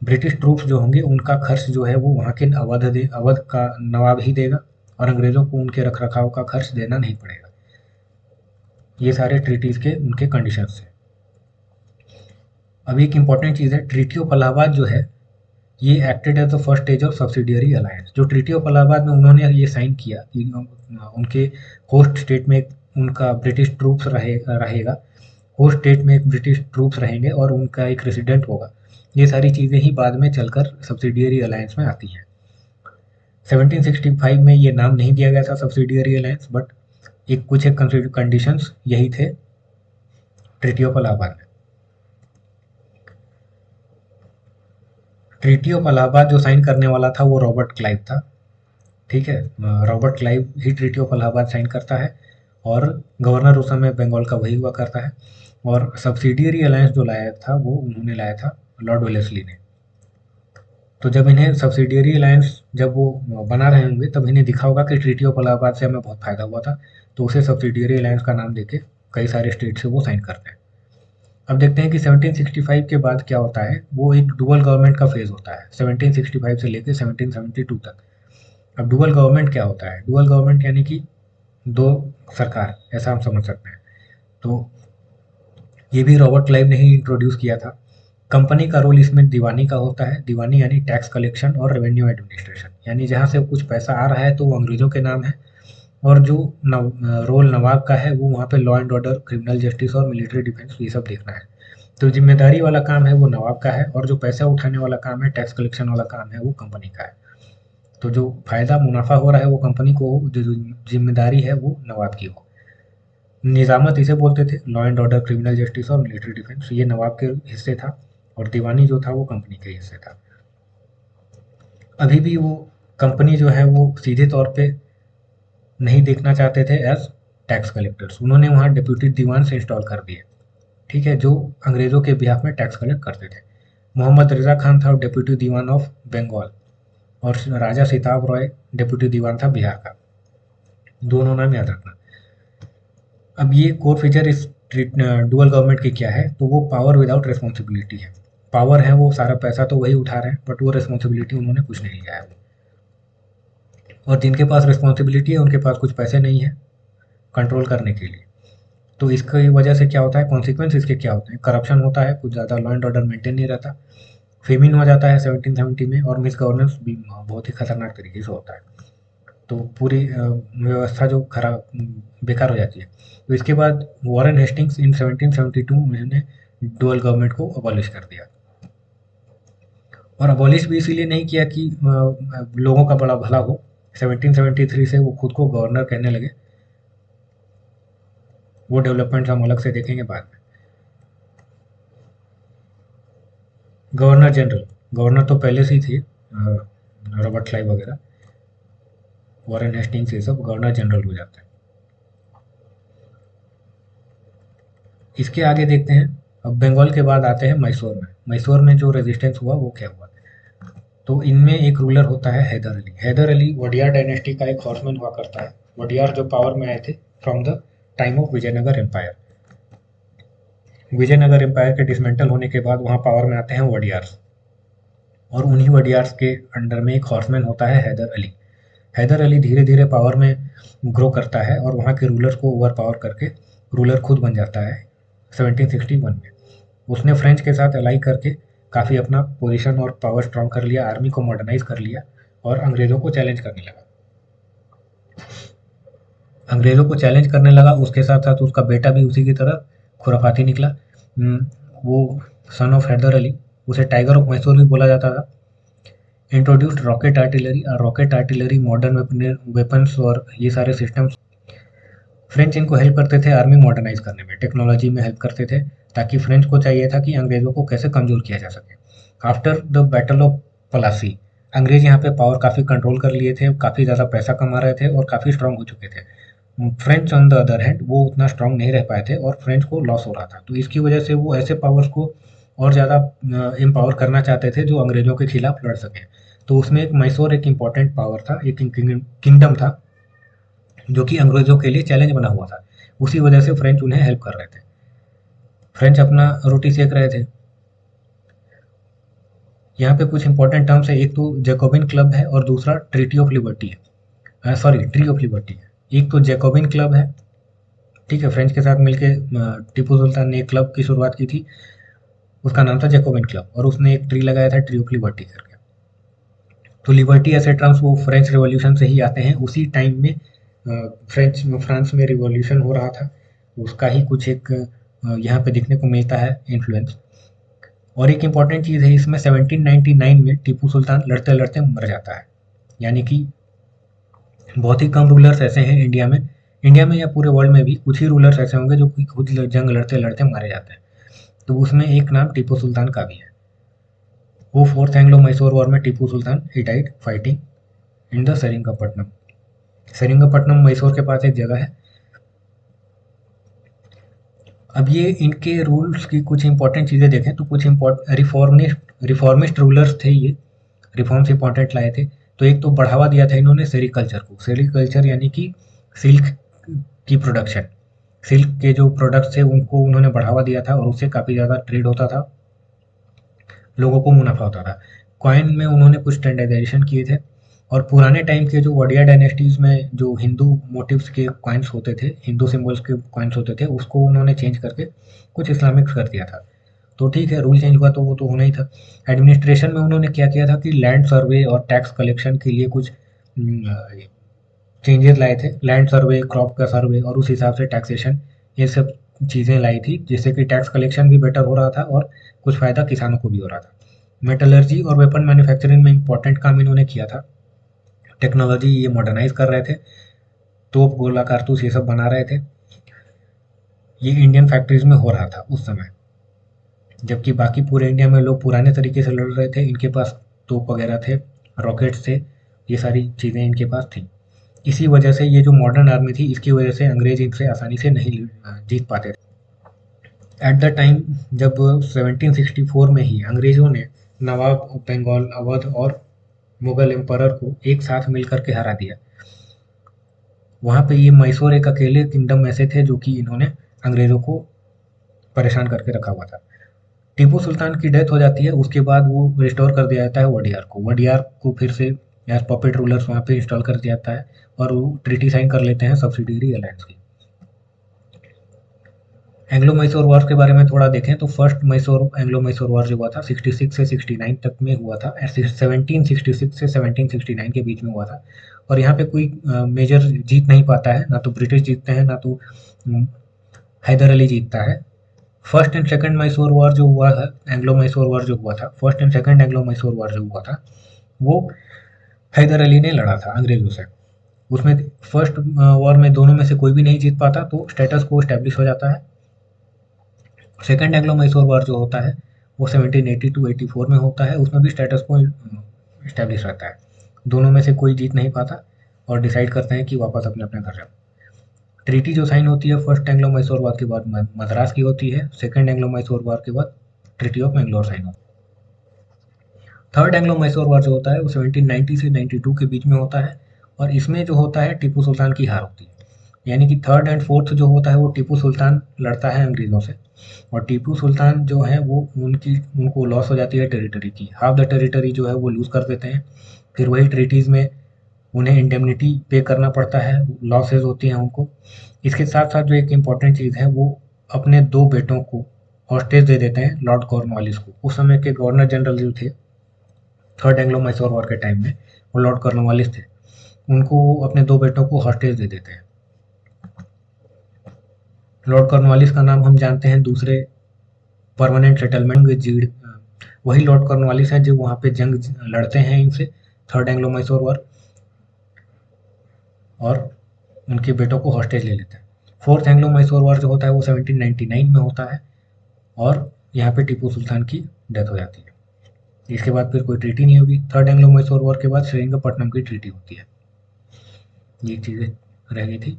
ब्रिटिश ट्रूप्स जो होंगे उनका खर्च जो है वो वहाँ के अवध का नवाब ही देगा, और अंग्रेज़ों को उनके रख रखाव का खर्च देना नहीं पड़ेगा। ये सारे ट्रीटीज़ के उनके कंडीशंस थे। अब एक इंपॉर्टेंट चीज़ है, ट्रीटी ऑफ इलाहाबाद जो है ये acted as the first stage of subsidiary alliance. जो ट्रीटी ऑफ इलाहाबाद में उन्होंने ये साइन किया कि उनके होस्ट स्टेट में उनका ब्रिटिश ट्रूप्स रहेगा, होस्ट स्टेट में एक ब्रिटिश ट्रूप्स रहेंगे और उनका एक रेसिडेंट होगा, ये सारी चीज़ें ही बाद में चलकर सब्सिडियरी अलायंस में आती हैं। 1765 में ये नाम नहीं दिया गया था सब्सिडियरी अलायंस, बट एक कंडीशंस यही थे ट्रीटी ऑफ इलाहाबाद में। ट्रीटी ऑफ इलाहाबाद जो साइन करने वाला था वो रॉबर्ट क्लाइव था, ठीक है, रॉबर्ट क्लाइव ही ट्रीटी ऑफ इलाहाबाद साइन करता है, और गवर्नर उस समय बंगाल का वही हुआ करता है, और सब्सिडियरी अलायंस जो लाया था वो उन्होंने लाया था लॉर्ड वेलेस्ली ने। तो जब इन्हें सब्सिडियरी अलायंस जब वो बना रहे होंगे तब इन्हें दिखा होगा कि ट्रीटी ऑफ इलाहाबाद से हमें बहुत फ़ायदा हुआ था, तो उसे सब्सिडियरी अलायंस का नाम देके कई सारे स्टेट से वो साइन करते हैं। अब देखते हैं कि 1765 के बाद क्या होता है, वो एक डुअल गवर्नमेंट का फेज़ होता है 1765 से लेके 1772 तक। अब डुअल गवर्नमेंट क्या होता है, डुअल गवर्नमेंट यानी कि दो सरकार, ऐसा हम समझ सकते हैं। तो ये भी रॉबर्ट क्लाइव ने ही इंट्रोड्यूस किया था। कंपनी का रोल इसमें दीवानी का होता है, दीवानी यानी टैक्स कलेक्शन और रेवेन्यू एडमिनिस्ट्रेशन, यानी जहाँ से कुछ पैसा आ रहा है तो वो अंग्रेज़ों के नाम है, और जो रोल नवाब का है वो वहाँ पे law and order, criminal justice और मिलिट्री डिफेंस ये सब देखना है। तो जिम्मेदारी वाला काम है वो नवाब का है, और जो पैसा उठाने वाला काम है, टैक्स कलेक्शन वाला काम है, वो कंपनी का है। तो जो फ़ायदा मुनाफा हो रहा है वो कंपनी को हो, जो जिम्मेदारी है वो नवाब की हो। निज़ामत इसे बोलते थे, law and order, criminal justice और मिलिट्री डिफेंस, ये नवाब के हिस्से था, और दीवानी जो था वो कंपनी के हिस्से था। अभी भी वो कंपनी जो है वो सीधे तौर पे नहीं देखना चाहते थे एज टैक्स कलेक्टर्स, उन्होंने वहाँ डिप्यूटी दीवान से इंस्टॉल कर दिए, ठीक है, जो अंग्रेज़ों के बिहाफ में टैक्स कलेक्ट करते थे। मोहम्मद रज़ा खान था डिप्यूटी दीवान ऑफ बंगाल, और राजा सिताब रॉय डिप्यूटी दीवान था बिहार का, दोनों नाम याद रखना। अब ये कोर फीचर इस डुअल गवर्नमेंट की क्या है, तो वो पावर विदाउट रिस्पॉन्सिबिलिटी है। पावर है, वो सारा पैसा तो वही उठा रहे हैं, बट वो रिस्पॉन्सिबिलिटी उन्होंने कुछ नहीं लिया है, और जिनके पास रिस्पॉन्सिबिलिटी है उनके पास कुछ पैसे नहीं है कंट्रोल करने के लिए। तो इसकी वजह से क्या होता है, कॉन्सिक्वेंस इसके क्या होते हैं, करप्शन होता है, कुछ ज़्यादा लॉ एंड ऑर्डर मेंटेन नहीं रहता, फेमिन हो जाता है 1770 में, और मिस गवर्नेंस भी बहुत ही खतरनाक तरीके से होता है। तो पूरी व्यवस्था जो खराब बेकार हो जाती है। तो इसके बाद वॉरेन हेस्टिंग्स इन 1772 उन्होंने डुअल गवर्नमेंट को अबॉलिश कर दिया। और अबॉलिश भी इसीलिए नहीं किया कि लोगों का बड़ा भला हो। 1773 से वो खुद को गवर्नर कहने लगे। वो डेवलपमेंट हम अलग से देखेंगे बाद में। गवर्नर जनरल, गवर्नर तो पहले से ही थे, रॉबर्ट क्लाइव वगैरह, वॉरेन हेस्टिंग्स, ये सब गवर्नर जनरल हो जाते हैं। इसके आगे देखते हैं। अब बंगाल के बाद आते हैं मैसूर में। मैसूर में जो रेजिस्टेंस हुआ वो क्या हुआ? तो इनमें एक रूलर होता है हैदर अली। हैदर अली वडियार डायनेस्टी का एक हॉर्समैन हुआ करता है। वडियार जो पावर में आए थे from the time of Vijayanagara empire. Vijayanagara empire के डिसमेंटल होने के बाद वहाँ पावर में आते हैं वडियार्स, और उन्हीं वडियार्स के अंडर में एक हॉर्समैन होता है हैदर अली। हैदर अली धीरे धीरे पावर में ग्रो करता है और वहाँ के रूलर्स को ओवर पावर करके रूलर खुद बन जाता है 1761 में। उसने फ्रेंच के साथ अलाई करके काफ़ी अपना पोजीशन और पावर स्ट्रॉन्ग कर लिया, आर्मी को मॉडर्नाइज कर लिया और अंग्रेज़ों को चैलेंज करने लगा। अंग्रेज़ों को चैलेंज करने लगा, उसके साथ साथ उसका बेटा भी उसी की तरह खुराफाती निकला। वो सन ऑफ हैदर अली, उसे टाइगर ऑफ मैसूर भी बोला जाता था। Introduced rocket artillery. Rocket artillery, modern weapons और ये सारे सिस्टम्स। फ्रेंच इनको हेल्प करते थे आर्मी मॉडर्नाइज करने में, टेक्नोलॉजी में हेल्प करते थे, ताकि फ्रेंच को चाहिए था कि अंग्रेज़ों को कैसे कमज़ोर किया जा सके। After the battle of Plassey, अंग्रेज़ यहाँ पे पावर काफ़ी कंट्रोल कर लिए थे, काफ़ी ज़्यादा पैसा कमा रहे थे और काफ़ी स्ट्रांग हो चुके थे। French on the other hand वो उतना स्ट्रांग नहीं रह पाए थे और फ्रेंच को लॉस हो रहा था। तो इसकी वजह से वो ऐसे पावर्स को और ज़्यादा एम्पावर करना चाहते थे जो अंग्रेज़ों के खिलाफ लड़ सकें। तो उसमें एक मैसूर एक इम्पॉर्टेंट पावर था, एक किंगडम था जो कि अंग्रेज़ों के लिए चैलेंज बना हुआ था। उसी वजह से फ्रेंच उन्हें हेल्प कर रहे थे। फ्रेंच अपना रोटी सेक रहे थे। यहाँ पे कुछ इंपॉर्टेंट टर्म्स है, एक तो जैकोबिन क्लब है और दूसरा ट्रीटी ऑफ लिबर्टी है, सॉरी ट्री ऑफ लिबर्टी है। एक तो जैकोबिन क्लब है, ठीक है, फ्रेंच के साथ मिलके टीपू सुल्तान ने एक क्लब की शुरुआत की थी, उसका नाम था जैकोबिन क्लब, और उसने एक ट्री लगाया था ट्री ऑफ लिबर्टी करके। तो लिबर्टी ऐसे टर्म्स वो फ्रेंच रिवॉल्यूशन से ही आते हैं। उसी टाइम में फ्रांस में रिवॉल्यूशन हो रहा था, उसका ही कुछ एक यहाँ पे देखने को मिलता है इन्फ्लुएंस। और एक इम्पॉर्टेंट चीज़ है इसमें, 1799 में टीपू सुल्तान लड़ते लड़ते मर जाता है। यानी कि बहुत ही कम रूलर्स ऐसे हैं इंडिया में या पूरे वर्ल्ड में भी कुछ ही रूलर्स ऐसे होंगे जो कि खुद जंग लड़ते लड़ते मारे जाते हैं। तो उसमें एक नाम टीपू सुल्तान का भी है। वो फोर्थ एंग्लो मैसूर वॉर में Tipu Sultan he died fighting in the Seringapatam. Seringapatam Mysore के पास एक जगह है। अब ये इनके रूल्स की कुछ इंपॉर्टेंट चीज़ें देखें तो कुछ रिफॉर्मिस्ट रूलर्स थे ये, रिफॉर्म्स इंपॉर्टेंट लाए थे। तो एक तो बढ़ावा दिया था इन्होंने सेरिकल्चर को। सेरिकल्चर यानी कि सिल्क की प्रोडक्शन, सिल्क के जो प्रोडक्ट्स थे उनको उन्होंने बढ़ावा दिया था और उससे काफ़ी ज़्यादा ट्रेड होता था, लोगों को मुनाफा होता था। कॉइन में उन्होंने कुछ स्टैंडर्डाइजेशन किए थे, और पुराने टाइम के जो वडिया डायनेस्टीज़ में जो हिंदू मोटिव्स के कॉइन्स होते थे, हिंदू सिंबल्स के कॉइन्स होते थे, उसको उन्होंने चेंज करके कुछ इस्लामिक कर दिया था। तो ठीक है, रूल चेंज हुआ तो वो तो होना ही था। एडमिनिस्ट्रेशन में उन्होंने क्या किया था कि लैंड सर्वे और टैक्स कलेक्शन के लिए कुछ चेंजेस लाए थे। लैंड सर्वे, क्रॉप का सर्वे और उस हिसाब से टैक्सेशन, ये सब चीज़ें लाई थी, जिससे कि टैक्स कलेक्शन भी बेटर हो रहा था और कुछ फ़ायदा किसानों को भी हो रहा था। मेटलर्जी और वेपन मैन्युफैक्चरिंग में इंपॉर्टेंट काम इन्होंने किया था। टेक्नोलॉजी ये मॉडर्नाइज कर रहे थे, तोप, गोला, कारतूस ये सब बना रहे थे। ये इंडियन फैक्ट्रीज में हो रहा था उस समय, जबकि बाकी पूरे इंडिया में लोग पुराने तरीके से लड़ रहे थे। इनके पास तोप वगैरह थे, रॉकेट्स थे, ये सारी चीज़ें इनके पास थी। इसी वजह से ये जो मॉडर्न आर्मी थी, इसकी वजह से अंग्रेज इनसे आसानी से नहीं जीत पाते थे। एट द टाइम जब 1764 में ही अंग्रेज़ों ने नवाब ऑफ बंगाल, अवध और मुगल एम्परर को एक साथ मिलकर के हरा दिया। वहाँ पे ये मैसूर एक अकेले किंगडम ऐसे थे जो कि इन्होंने अंग्रेज़ों को परेशान करके रखा हुआ था। टीपू सुल्तान की डेथ हो जाती है, उसके बाद वो रिस्टोर कर दिया जाता है वडियार को। वडियार को फिर से एज पपेट रूलर्स वहाँ पे इंस्टॉल कर दिया जाता है और वो ट्रीटी साइन कर लेते हैं सब्सिडियरी अलायंस की। एंग्लो मैसूर वॉर के बारे में थोड़ा देखें तो फर्स्ट एंग्लो मैसूर वॉर जो हुआ था 66 से 69 तक में हुआ था। 1766 से 1769 के बीच में हुआ था, और यहाँ पे कोई मेजर जीत नहीं पाता है, ना तो ब्रिटिश जीतते हैं, ना तो हैदर अली जीतता है। First and second Mysore war जो हुआ है, एंग्लो मैसूर वॉर जो हुआ था, first and second Anglo Mysore war जो हुआ था, वो हैदर अली ने लड़ा था अंग्रेजों से। उसमें फर्स्ट वॉर में दोनों में से कोई भी नहीं जीत पाता तो स्टेटस को स्टैब्लिश हो जाता है। सेकंड एंग्लो मैसूर वॉर जो होता है वो 1782-84 में होता है, उसमें भी स्टेटस को स्टैब्लिश रहता है। दोनों में से कोई जीत नहीं पाता और डिसाइड करते हैं कि वापस अपने अपने घर जाओ। ट्रीटी जो साइन होती है फर्स्ट एंग्लो मैसूर वॉर के बाद मद्रास की होती है, सेकंड एंग्लो मैसूर वॉर के बाद ट्रीटी ऑफ मैंगलोर साइन होती है। थर्ड एंग्लो मैसूर वॉर जो होता है वो 1790 से 92 के बीच में होता है और इसमें जो होता है टीपू सुल्तान की हार होती है। यानी कि थर्ड एंड फोर्थ जो होता है वो टीपू सुल्तान लड़ता है अंग्रेज़ों से और टीपू सुल्तान जो है वो उनको लॉस हो जाती है टेरिटरी की, हाफ द टेरिटरी जो है वो लूज़ कर देते हैं। फिर वही ट्रीटीज़ में उन्हें इंडेमनिटी पे करना पड़ता है, लॉसेस होती हैं उनको। इसके साथ साथ जो एक इम्पॉर्टेंट चीज़ है वो अपने दो बेटों को हॉस्टेज दे देते हैं लॉर्ड कॉर्नवालिस को। उस समय के गवर्नर जनरल जो थे थर्ड एंग्लो मैसूर वॉर के टाइम में, वो लॉर्ड कॉर्नवालिस थे। उनको अपने दो बेटों को हॉस्टेज दे देते हैं। लॉर्ड कॉर्नवालिस का नाम हम जानते हैं दूसरे परमानेंट सेटलमेंट में जीड, वही लॉर्ड कॉर्नवालिस हैं जो वहाँ पे जंग लड़ते हैं इनसे, थर्ड एंग्लो मैसूर वॉर, और उनके बेटों को हॉस्टेज ले लेते हैं। फोर्थ एंग्लो मैसूर वॉर जो होता है वो 1799 में होता है और यहाँ पे टीपू सुल्तान की डेथ हो जाती है। इसके बाद फिर कोई ट्रीटी नहीं होगी। थर्ड एंग्लो मैसूर वॉर के बाद श्रीरंगपट्टनम की ट्रीटी होती है। ये चीज़ें रह गई थी।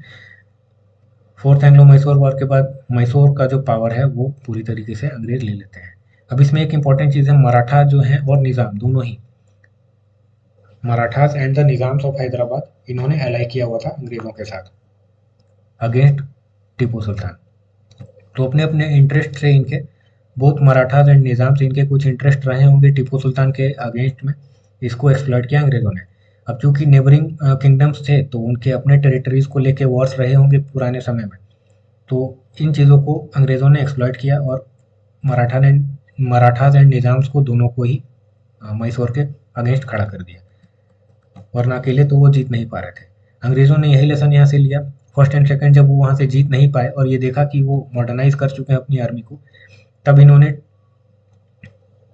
फोर्थ एंग्लो मैसूर वॉर के बाद मैसूर का जो पावर है वो पूरी तरीके से अंग्रेज ले लेते हैं। अब इसमें एक इंपॉर्टेंट चीज़ है, मराठा जो हैं और निज़ाम दोनों ही, Marathas and the Nizams of Hyderabad, इन्होंने अलाई किया हुआ था अंग्रेज़ों के साथ अगेंस्ट टीपू सुल्तान। तो अपने अपने इंटरेस्ट से इनके, बोथ मराठास एंड निज़ाम्स, इनके कुछ इंटरेस्ट रहे होंगे टीपू सुल्तान के अगेंस्ट में, इसको एक्सप्लॉइट किया अंग्रेज़ों ने। अब चूंकि नेबरिंग किंगडम्स थे तो उनके अपने टेरिटरीज को लेके वॉर्स रहे होंगे पुराने समय में, तो इन चीज़ों को अंग्रेज़ों ने एक्सप्लॉइट किया और मराठास एंड निज़ाम्स को दोनों को ही मैसूर के अगेंस्ट खड़ा कर दिया, वरना अकेले तो वो जीत नहीं पा रहे थे। अंग्रेज़ों ने यही लेसन यहाँ से लिया। फर्स्ट एंड सेकंड जब वो वहाँ से जीत नहीं पाए और ये देखा कि वो मॉडर्नाइज कर चुके हैं अपनी आर्मी को, तब इन्होंने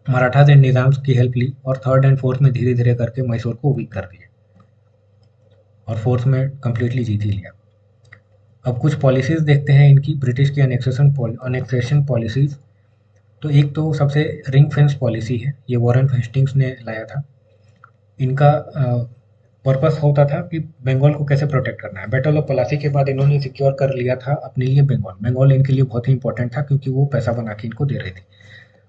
मराठास एंड निज़ाम्स की हेल्प ली और थर्ड एंड फोर्थ में धीरे धीरे करके मैसूर को वीक कर दिया और फोर्थ में कम्प्लीटली जीत ही लिया। अब कुछ पॉलिसीज़ देखते हैं इनकी, ब्रिटिश की अनेक्सेशन पॉलिसीज़। तो एक तो सबसे रिंग फेंस पॉलिसी है, ये वॉरेन हेस्टिंग्स ने लाया था। इनका पर्पस होता था कि बंगाल को कैसे प्रोटेक्ट करना है। बैटल ऑफ पलासी के बाद इन्होंने सिक्योर कर लिया था अपने लिए बंगाल। बंगाल इनके लिए बहुत ही इंपॉर्टेंट था क्योंकि वो पैसा बना के इनको दे रही थी।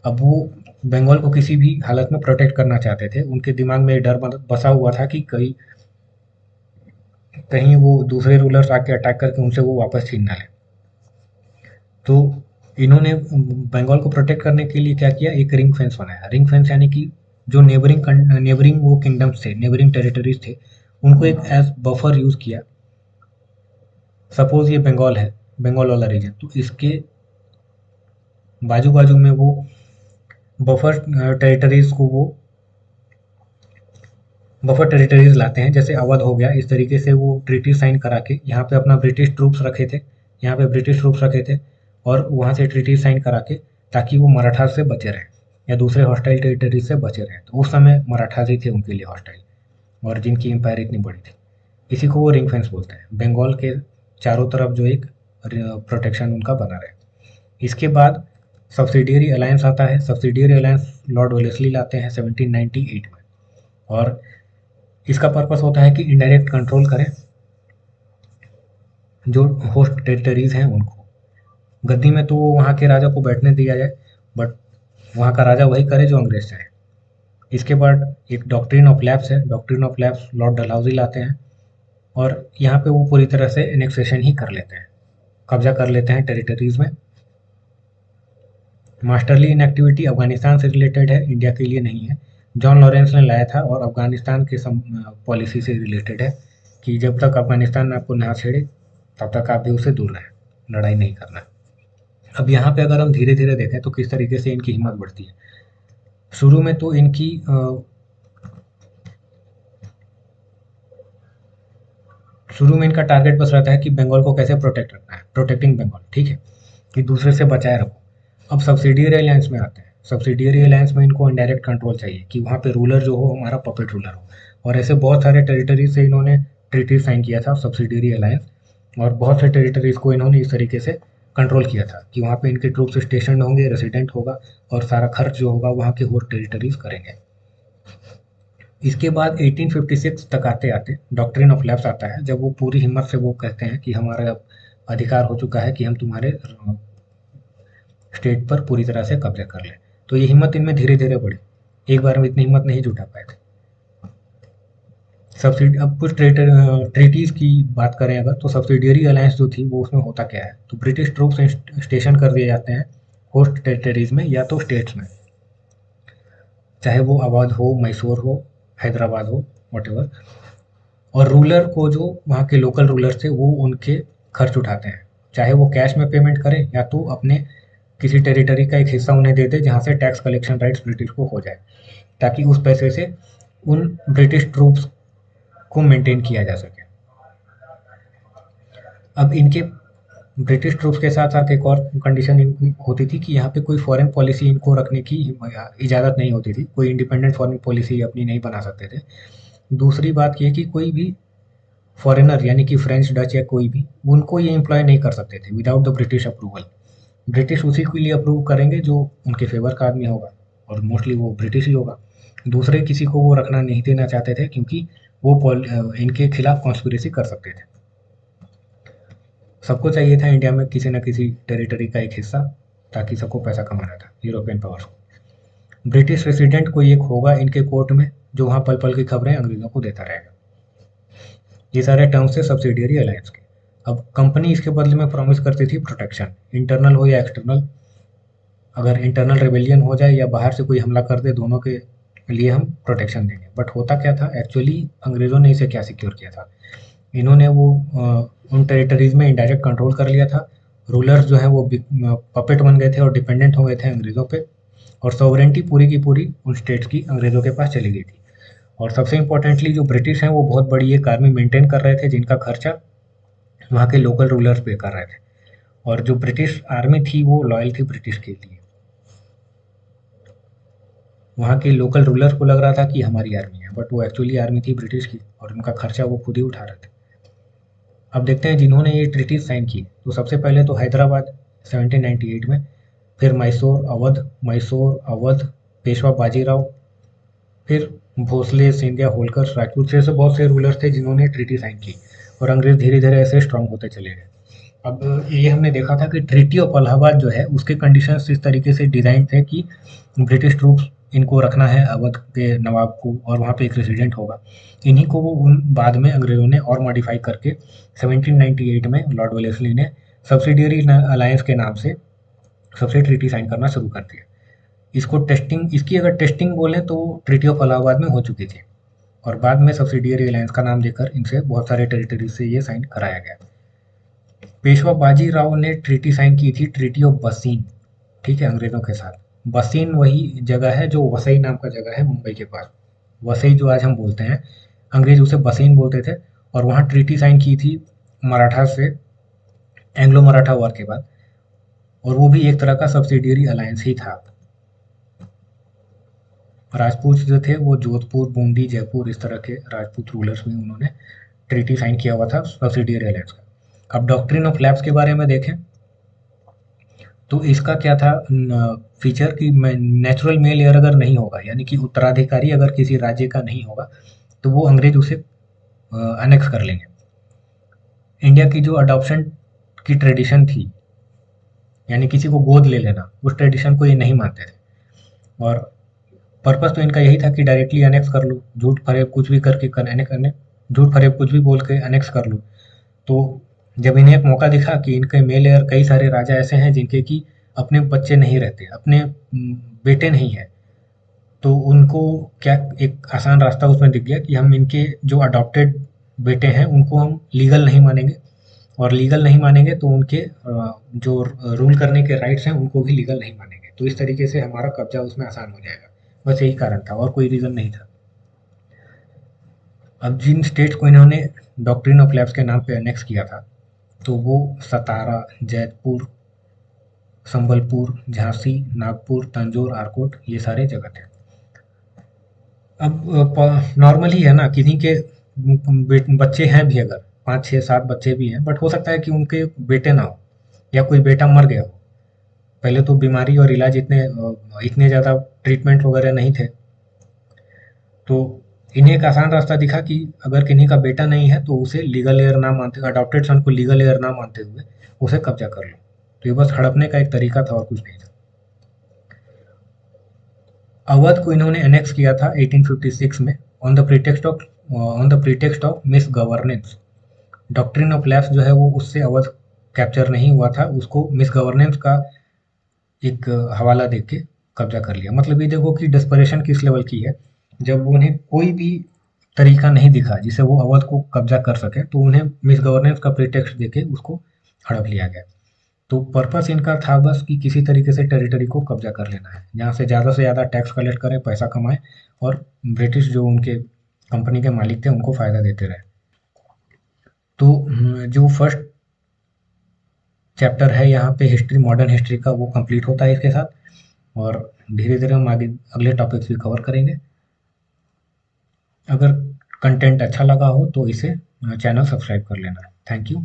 अब वो बंगाल को किसी भी हालत में प्रोटेक्ट करना चाहते थे। उनके दिमाग में डर बसा हुआ था कि कहीं कहीं वो दूसरे रूलर्स आके अटैक करके उनसे वो वापस छीन ना लें। तो इन्होंने बंगाल को प्रोटेक्ट करने के लिए क्या किया, एक रिंग फेंस बनाया। रिंग फेंस यानी कि जो नेबरिंग वो किंगडम्स थे, नेबरिंग टेरिटरीज थे, उनको एक एज बफर यूज किया। सपोज ये बंगाल है, बंगाल वाला रीजन, तो इसके बाजू बाजू में वो बफर टेरिटरीज को वो बफर टेरिटरीज लाते हैं। जैसे अवध हो गया, इस तरीके से वो ट्रीटी साइन करा के यहाँ पे अपना ब्रिटिश ट्रूप्स रखे थे, यहाँ पे ब्रिटिश ट्रूप्स रखे थे और वहाँ से ट्रीटी साइन करा के, ताकि वो मराठा से बचे रहें या दूसरे हॉस्टाइल टेरिटरीज से बचे रहें। तो उस समय मराठा ही थे उनके लिए हॉस्टाइल, और जिनकी एम्पायर इतनी बड़ी थी। इसी को वो रिंग फेंस बोलते हैं। बंगाल के चारों तरफ जो एक प्रोटेक्शन उनका बना रहे। इसके बाद सब्सिडियरी अलायंस आता है। सब्सिडियरी अलायंस लॉर्ड वेलेस्ली लाते हैं 1798 में, और इसका पर्पस होता है कि इनडायरेक्ट कंट्रोल करें जो होस्ट टेरिटरीज हैं उनको। गद्दी में तो वहाँ के राजा को बैठने दिया जाए, बट वहाँ का राजा वही करे जो अंग्रेज चाहे। इसके बाद एक डॉक्ट्रिन ऑफ लैप्स है। Doctrine of lapse Lord Dalhousie लाते हैं और यहाँ पे वो पूरी तरह से एनेक्सेशन ही कर लेते हैं, कब्जा कर लेते हैं टेरिटरीज में। मास्टरली इनएक्टिविटी अफगानिस्तान से रिलेटेड है, इंडिया के लिए नहीं है। जॉन लॉरेंस ने लाया था और अफगानिस्तान के पॉलिसी से रिलेटेड है कि जब तक अफगानिस्तान आपको ना छेड़े तब तक आप भी उससे दूर रहें, लड़ाई नहीं करना। अब यहाँ पे अगर हम धीरे धीरे देखें तो किस तरीके से इनकी हिम्मत बढ़ती है। शुरू में तो इनकी शुरू में इनका टारगेट बस रहता है कि बंगाल को कैसे प्रोटेक्ट रखना है, प्रोटेक्टिंग बंगाल, ठीक है, कि दूसरे से बचाए रखो। अब सब्सिडियरी अलायंस में आते हैं। सब्सिडियरी अलायंस में इनको इनडायरेक्ट कंट्रोल चाहिए कि वहाँ पे रूलर जो हो हमारा पपेट रूलर हो, और ऐसे बहुत सारे टेरिटरी से इन्होंने ट्रीटी साइन किया था सब्सिडियरी अलायंस, और बहुत से टेरिटरीज को इन्होंने इस तरीके से कंट्रोल किया था कि वहाँ पे इनके ट्रूप्स स्टेशन होंगे, रेसिडेंट होगा, और सारा खर्च जो होगा वहाँ के होर टेरिटरीज करेंगे। इसके बाद 1856 तक आते आते डॉक्ट्रिन ऑफ लैप्स आता है, जब वो पूरी हिम्मत से वो कहते हैं कि हमारा अब अधिकार हो चुका है कि हम तुम्हारे स्टेट पर पूरी तरह से कब्जा कर लें। तो ये हिम्मत इनमें धीरे धीरे बढ़ी, एक बार में इतनी हिम्मत नहीं जुटा पाए थे। सब्सिडी अब कुछ ट्रीटीज की बात करें अगर, तो सब्सिडियरी अलायंस जो थी वो उसमें होता क्या है, तो ब्रिटिश ट्रूप्स स्टेशन कर दिए जाते हैं होस्ट टेरिटरीज में या तो स्टेट्स में, चाहे वो अवध हो, मैसूर हो, हैदराबाद हो, वटेवर, और रूलर को जो वहाँ के लोकल रूलर थे वो उनके खर्च उठाते हैं, चाहे वो कैश में पेमेंट करें या तो अपने किसी टेरिटरी का एक हिस्सा उन्हें दे दे जहाँ से टैक्स कलेक्शन राइट्स ब्रिटिश को हो जाए, ताकि उस पैसे से उन ब्रिटिश ट्रूप्स को मेंटेन किया जा सके। अब इनके ब्रिटिश ट्रूप्स के साथ साथ एक और कंडीशन इनकी होती थी कि यहाँ पे कोई फॉरेन पॉलिसी इनको रखने की इजाज़त नहीं होती थी, कोई इंडिपेंडेंट फॉरेन पॉलिसी अपनी नहीं बना सकते थे। दूसरी बात ये कि कोई भी फॉरेनर यानी कि फ्रेंच, डच या कोई भी उनको ये एम्प्लॉय नहीं कर सकते थे without the British approval. British उसी के लिए अप्रूव करेंगे जो उनके फेवर का आदमी होगा, और मोस्टली वो ब्रिटिश ही होगा। दूसरे किसी को वो रखना नहीं देना चाहते थे क्योंकि वो इनके खिलाफ कॉन्स्पिरेसी कर सकते थे। सबको चाहिए था इंडिया में किसी न किसी टेरिटरी का एक हिस्सा, ताकि सबको पैसा कमाना था यूरोपियन पावर्स को। ब्रिटिश रेसिडेंट कोई एक होगा इनके कोर्ट में जो वहाँ पल पल की खबरें अंग्रेजों को देता रहेगा। ये सारे टर्म्स थे सब्सिडियरी अलायंस के। अब कंपनी इसके बदले में प्रॉमिस करती थी प्रोटेक्शन, इंटरनल हो या एक्सटर्नल। अगर इंटरनल रेबेलियन हो जाए या बाहर से कोई हमला कर दे, दोनों के लिए हम प्रोटेक्शन देंगे। बट होता क्या था एक्चुअली, अंग्रेज़ों ने इसे क्या सिक्योर किया था, इन्होंने वो उन टेरिटरीज में इनडायरेक्ट कंट्रोल कर लिया था। रूलर्स जो हैं वो पपेट बन गए थे और डिपेंडेंट हो गए थे अंग्रेज़ों पे, और सॉवरेंटी पूरी की पूरी उन स्टेट्स की अंग्रेज़ों के पास चली गई थी। और सबसे इम्पोर्टेंटली जो ब्रिटिश हैं वो बहुत बड़ी एक आर्मी मेंटेन कर रहे थे जिनका खर्चा वहाँ के लोकल रूलर्स पे कर रहे थे, और जो ब्रिटिश आर्मी थी वो लॉयल थी ब्रिटिश के लिए। वहाँ के लोकल रूलर को लग रहा था कि हमारी आर्मी है, बट वो एक्चुअली आर्मी थी ब्रिटिश की, और उनका खर्चा वो खुद ही उठा रहे थे। अब देखते हैं जिन्होंने ये ट्रीटी साइन की। तो सबसे पहले तो हैदराबाद 1798 में, फिर मैसूर अवध, पेशवा बाजीराव, फिर भोसले, सिंधिया, होलकर, राजपूत, जैसे बहुत से रूलर थे जिन्होंने ट्रीटी साइन की, और अंग्रेज धीरे धीरे ऐसे स्ट्रांग होते चले गए। अब ये हमने देखा था कि ट्रीटी ऑफ इलाहाबाद जो है उसके कंडीशंस इस तरीके से डिज़ाइन थे कि ब्रिटिश ट्रूप्स इनको रखना है अवध के नवाब को, और वहाँ पे एक रेसिडेंट होगा। इन्हीं को वो उन बाद में अंग्रेज़ों ने और मॉडिफाई करके 1798 में लॉर्ड वेलेस्ली ने सब्सिडियरी अलायंस के नाम से सबसे ट्रीटी साइन करना शुरू कर दिया। इसको टेस्टिंग, इसकी अगर टेस्टिंग बोलें तो ट्रीटी ऑफ इलाहाबाद में हो चुकी थी, और बाद में सब्सिडियरी अलायंस का नाम देकर इनसे बहुत सारे टेरिटरी से ये साइन कराया गया। पेशवा बाजीराव ने ट्रीटी साइन की थी, ट्रीटी ऑफ बसीन, ठीक है, अंग्रेज़ों के साथ। बसीन वही जगह है जो वसई नाम का जगह है मुंबई के पास। वसई जो आज हम बोलते हैं, अंग्रेज उसे बसीन बोलते थे, और वहाँ ट्रीटी साइन की थी मराठा से, एंग्लो मराठा वॉर के बाद, और वो भी एक तरह का सब्सिडियरी अलायंस ही था। राजपूत जो थे वो जोधपुर, बूंदी, जयपुर, इस तरह के राजपूत रूलर्स में उन्होंने ट्रीटी साइन किया हुआ था सब्सिडियरी अलायंस का। अब डॉक्ट्रिन ऑफ लैप्स के बारे में देखें तो इसका क्या था फीचर कि नेचुरल मेल एयर अगर नहीं होगा, यानी कि उत्तराधिकारी अगर किसी राज्य का नहीं होगा, तो वो अंग्रेज उसे अनेक्स कर लेंगे। इंडिया की जो अडॉप्शन की ट्रेडिशन थी, यानी किसी को गोद ले लेना, उस ट्रेडिशन को ये नहीं मानते थे, और पर्पस तो इनका यही था कि डायरेक्टली अनेक्स कर लो, झूठ फरेब कुछ भी करके झूठ फरेब कुछ भी बोल के अनेक्स कर लो। तो जब इन्हें एक मौका दिखा कि इनके मेल एयर कई सारे राजा ऐसे हैं जिनके कि अपने बच्चे नहीं रहते, अपने बेटे नहीं हैं, तो उनको क्या एक आसान रास्ता उसमें दिख गया कि हम इनके जो अडॉप्टेड बेटे हैं उनको हम लीगल नहीं मानेंगे, और लीगल नहीं मानेंगे तो उनके जो रूल करने के राइट्स हैं उनको भी लीगल नहीं मानेंगे। तो इस तरीके से हमारा कब्जा उसमें आसान हो जाएगा। बस यही कारण था और कोई रीज़न नहीं था। अब जिन स्टेट्स को इन्होंने डॉक्ट्रिन ऑफ लैप्स के नाम पे अनेक्स किया था, तो वो सतारा, जैतपुर, संबलपुर, झांसी, नागपुर, तंजौर, आरकोट, ये सारे जगह थे। अब नॉर्मली है ना, किन्हीं के बच्चे हैं भी, अगर 5 6 7 बच्चे भी हैं, बट हो सकता है कि उनके बेटे ना हो या कोई बेटा मर गया हो। पहले तो बीमारी और इलाज इतने ज़्यादा ट्रीटमेंट वगैरह नहीं थे, तो इन्हें एक आसान रास्ता दिखा कि अगर किन्हीं का बेटा नहीं है तो उसे लीगल हेयर ना मानते, अडॉप्टेड सन को लीगल हेयर ना मानते हुए उसे कब्जा कर लो। तो ये बस हड़पने का एक तरीका था और कुछ नहीं था। अवध को इन्होंने एनेक्स किया था 1856 में on the pretext of miss governance. Doctrine of lapse जो है वो उससे अवध कैप्चर नहीं हुआ था, उसको मिस गवर्नेंस का एक हवाला देके कब्जा कर लिया। मतलब ये देखो कि डेस्परेशन किस लेवल की है। जब उन्हें कोई भी तरीका नहीं दिखा जिससे वो अवध को कब्जा कर सके, तो उन्हें मिस गवर्नेंस का प्रीटेक्स्ट देके उसको हड़प लिया गया। तो पर्पस इनका था बस कि किसी तरीके से टेरिटरी को कब्जा कर लेना है, जहाँ से ज़्यादा टैक्स कलेक्ट करें, पैसा कमाएं और ब्रिटिश जो उनके कंपनी के मालिक थे उनको फ़ायदा देते रहे। तो जो फर्स्ट चैप्टर है यहाँ पे हिस्ट्री, मॉडर्न हिस्ट्री का, वो कंप्लीट होता है इसके साथ। और धीरे-धीरे हम आगे अगले टॉपिक्स भी कवर करेंगे। अगर कंटेंट अच्छा लगा हो तो इसे चैनल सब्सक्राइब कर लेना। Thank you.